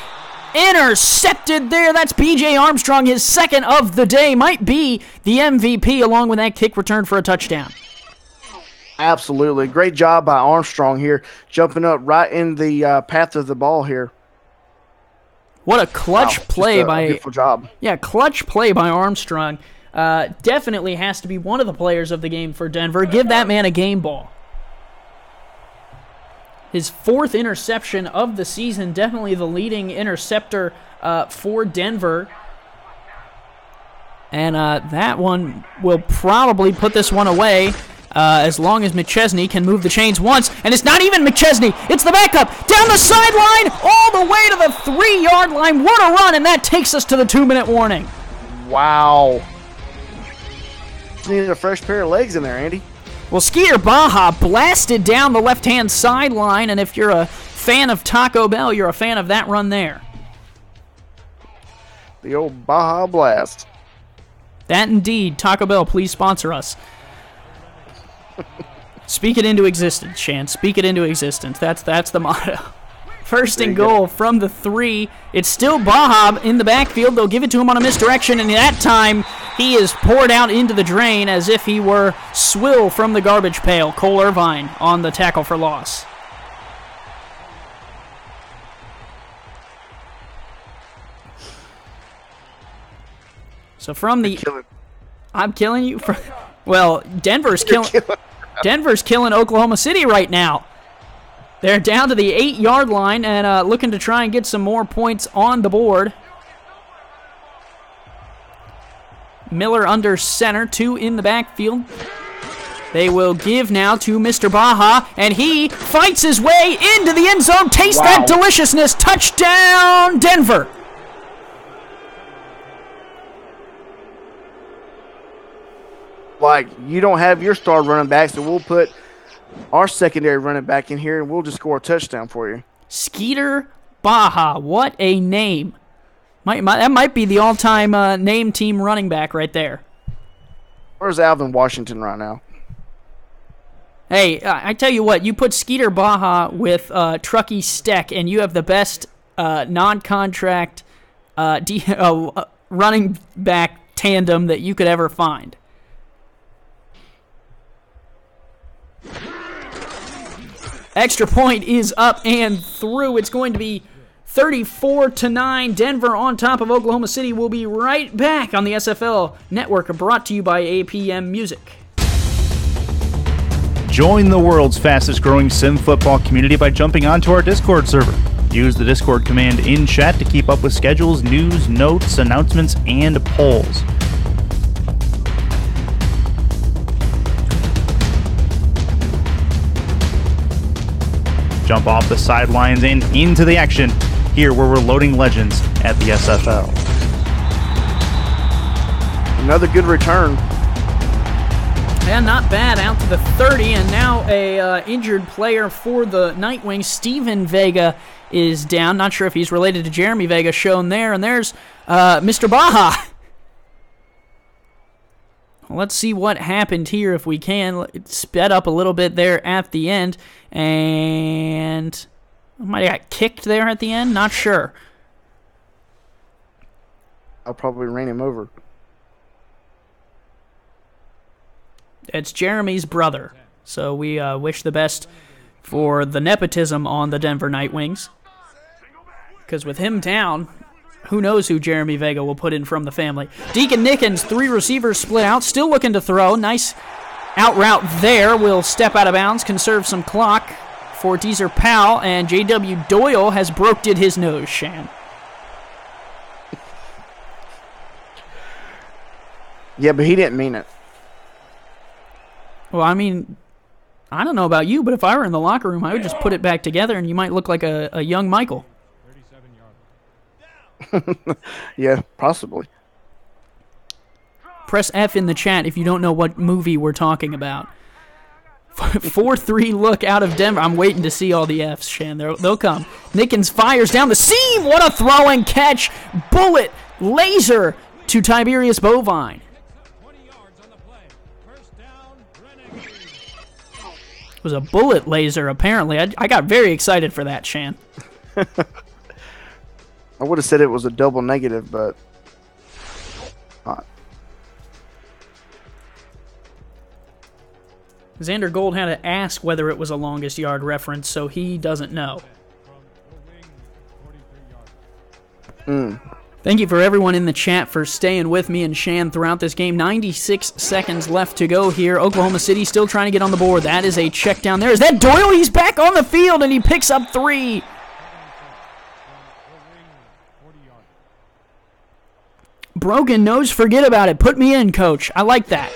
Intercepted there. That's B.J. Armstrong, his 2nd of the day. Might be the MVP, along with that kick return for a touchdown. Absolutely. Great job by Armstrong here, jumping up right in the path of the ball here. What a clutch play by... Beautiful job. Yeah, clutch play by Armstrong. definitely has to be one of the players of the game for Denver. Give that man a game ball. His 4th interception of the season, definitely the leading interceptor for Denver. And that one will probably put this one away as long as McChesney can move the chains once. And it's not even McChesney. It's the backup. Down the sideline, all the way to the 3-yard line. What a run, and that takes us to the 2-minute warning. Wow. Just needed a fresh pair of legs in there, Andy. Well, Skeeter Baja blasted down the left-hand sideline, and if you're a fan of Taco Bell, you're a fan of that run there. The old Baja Blast. That indeed. Taco Bell, please sponsor us. Speak it into existence, Shann. Speak it into existence. That's the motto. First and goal from the 3. It's still Baja in the backfield. They'll give it to him on a misdirection, and that time he is poured out into the drain as if he were swill from the garbage pail. Cole Irvine on the tackle for loss. So from the... I'm killing you? Well, Denver's killing Oklahoma City right now. They're down to the 8-yard line and looking to try and get some more points on the board. Miller under center, 2 in the backfield. They will give now to Mr. Baja, and he fights his way into the end zone. Taste that deliciousness. Touchdown, Denver. Like, you don't have your star running back, so we'll put our secondary running back in here, and we'll just score a touchdown for you. Skeeter Baja, what a name. That might be the all-time name team running back right there. Where's Alvin Washington right now? Hey, I tell you what, you put Skeeter Baja with Truckee Steck, and you have the best non-contract running back tandem that you could ever find. Extra point is up and through. It's going to be 34-9. Denver on top of Oklahoma City. Will be right back on the SFL Network, brought to you by APM Music. Join the world's fastest growing sim football community by jumping onto our Discord server. Use the Discord command in chat to keep up with schedules, news, notes, announcements, and polls. Jump off the sidelines and into the action here where we're loading legends at the SFL. Another good return. Yeah, not bad. Out to the 30, and now a injured player for the Nightwings. Steven Vega is down. Not sure if he's related to Jeremy Vega, shown there. And there's Mr. Baja. Let's see what happened here if we can. It sped up a little bit there at the end. And might have got kicked there at the end. Not sure. I'll probably ran him over. It's Jeremy's brother. So we wish the best for the nepotism on the Denver Nightwings. Because with him down, who knows who Jeremy Vega will put in from the family. Deacon Nickens, 3 receivers split out, still looking to throw. Nice out route there. Will step out of bounds, conserve some clock for Deezer Powell, and J.W. Doyle has broke his nose, Shann. Yeah, but he didn't mean it. Well, I mean, I don't know about you, but if I were in the locker room, I would just put it back together and you might look like a young Michael. Yeah, possibly. Press F in the chat if you don't know what movie we're talking about. 4-3 look out of Denver. I'm waiting to see all the Fs, Shann. They'll come. Nickens fires down the seam. What a throw and catch. Bullet laser to Tiberius Bovine. It was a bullet laser, apparently. I got very excited for that, Shann. I would have said it was a double negative, but not. Xander Gold had to ask whether it was a longest yard reference, so he doesn't know. Thank you for everyone in the chat for staying with me and Shann throughout this game. 96 seconds left to go here. Oklahoma City still trying to get on the board. That is a check down there. Is that Doyle? He's back on the field, and he picks up 3. Broken nose, forget about it. Put me in, coach. I like that.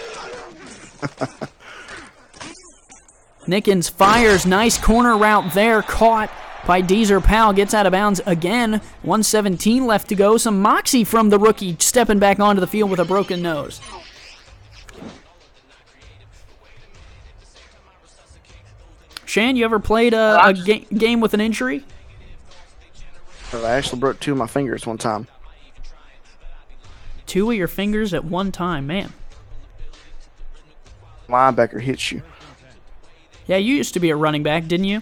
Nickens fires. Nice corner route there. Caught by Deezer Powell. Gets out of bounds again. 1:17 left to go. Some moxie from the rookie stepping back onto the field with a broken nose. Shann, you ever played a game with an injury? I actually broke 2 of my fingers one time. 2 of your fingers at one time, man. Linebacker hits you. Yeah, you used to be a running back, didn't you?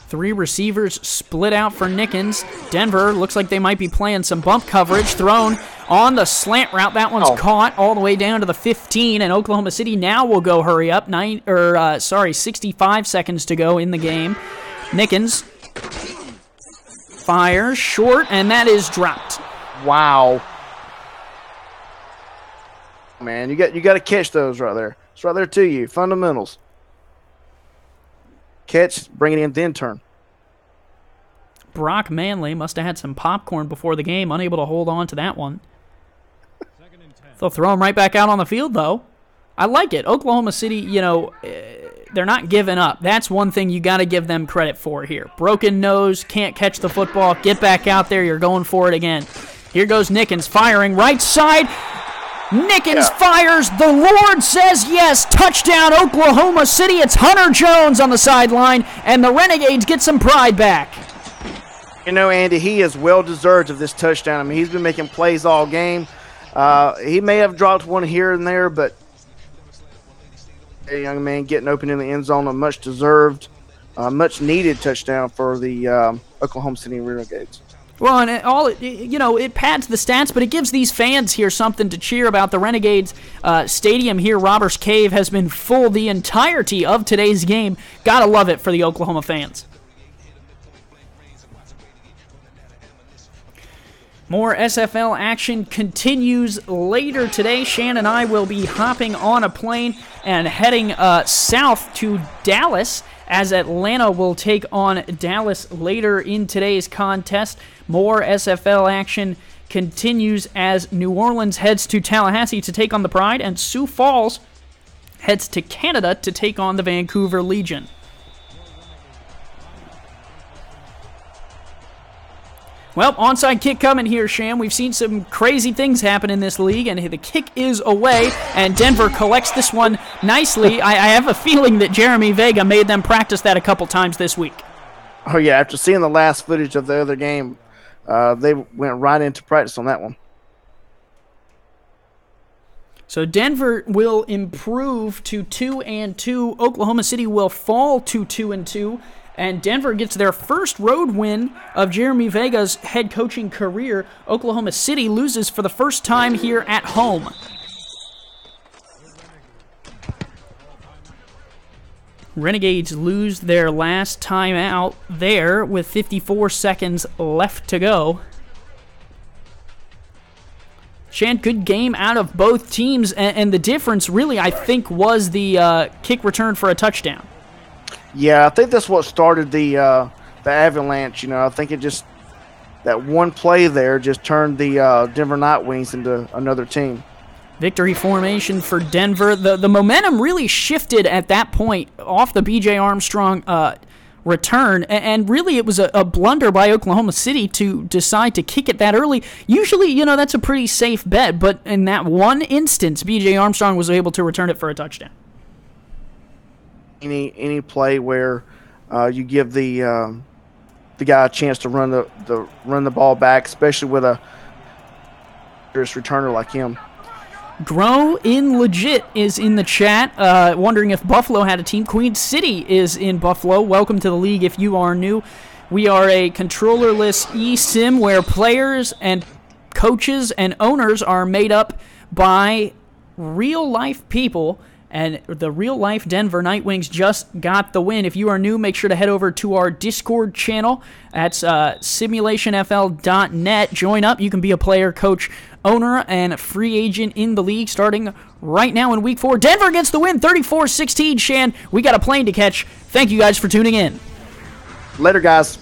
Three receivers split out for Nickens. Denver looks like they might be playing some bump coverage. Thrown on the slant route. That one's caught all the way down to the 15, and Oklahoma City now will go hurry up. 65 seconds to go in the game. Nickens fires short, and that is dropped. Wow. Man, you got to catch those right there. It's right there to you. Fundamentals. Catch, bring it in, then turn. Brock Manley must have had some popcorn before the game, unable to hold on to that one. They'll throw him right back out on the field, though. I like it. Oklahoma City, they're not giving up. That's one thing you got to give them credit for here. Broken nose, can't catch the football. Get back out there. You're going for it again. Here goes Nickens firing right side. Nickens fires. The Lord says yes. Touchdown, Oklahoma City. It's Hunter Jones on the sideline, and the Renegades get some pride back. Andy, he is well-deserved of this touchdown. I mean, he's been making plays all game. He may have dropped one here and there, but a young man getting open in the end zone, a much-deserved, much-needed touchdown for the Oklahoma City Renegades. Well, and it pads the stats, but it gives these fans here something to cheer about. The Renegades stadium here, Robbers Cave, has been full the entirety of today's game. Gotta love it for the Oklahoma fans. More SFL action continues later today. Shann and I will be hopping on a plane and heading south to Dallas, as Atlanta will take on Dallas later in today's contest. More SFL action continues as New Orleans heads to Tallahassee to take on the Pride, and Sioux Falls heads to Canada to take on the Vancouver Legion. Well, onside kick coming here, Shann. We've seen some crazy things happen in this league, and the kick is away, and Denver collects this one nicely. I have a feeling that Jeremy Vega made them practice that a couple times this week. Oh, yeah. After seeing the last footage of the other game, they went right into practice on that one. So Denver will improve to 2-2. Oklahoma City will fall to 2-2. And Denver gets their first road win of Jeremy Vega's head coaching career. Oklahoma City loses for the first time here at home. Renegades lose their last time out there with 54 seconds left to go. Shann, good game out of both teams, and the difference really, I think, was the kick return for a touchdown. Yeah, I think that's what started the avalanche. I think it just, that one play there just turned the Denver Nightwings into another team. Victory formation for Denver. The momentum really shifted at that point off the B.J. Armstrong return, and really it was a blunder by Oklahoma City to decide to kick it that early. Usually, that's a pretty safe bet, but in that one instance, B.J. Armstrong was able to return it for a touchdown. Any play where you give the guy a chance to run the ball back, especially with a returner like him. Grow in Legit is in the chat, wondering if Buffalo had a team. Queen City is in Buffalo. Welcome to the league if you are new. We are a controllerless eSIM where players and coaches and owners are made up by real-life people, and the real-life Denver Nightwings just got the win. If you are new, make sure to head over to our Discord channel. That's simulationfl.net. Join up. You can be a player, coach, owner, and free agent in the league starting right now in Week 4. Denver gets the win, 34-16. Shann, we got a plane to catch. Thank you guys for tuning in. Later, guys.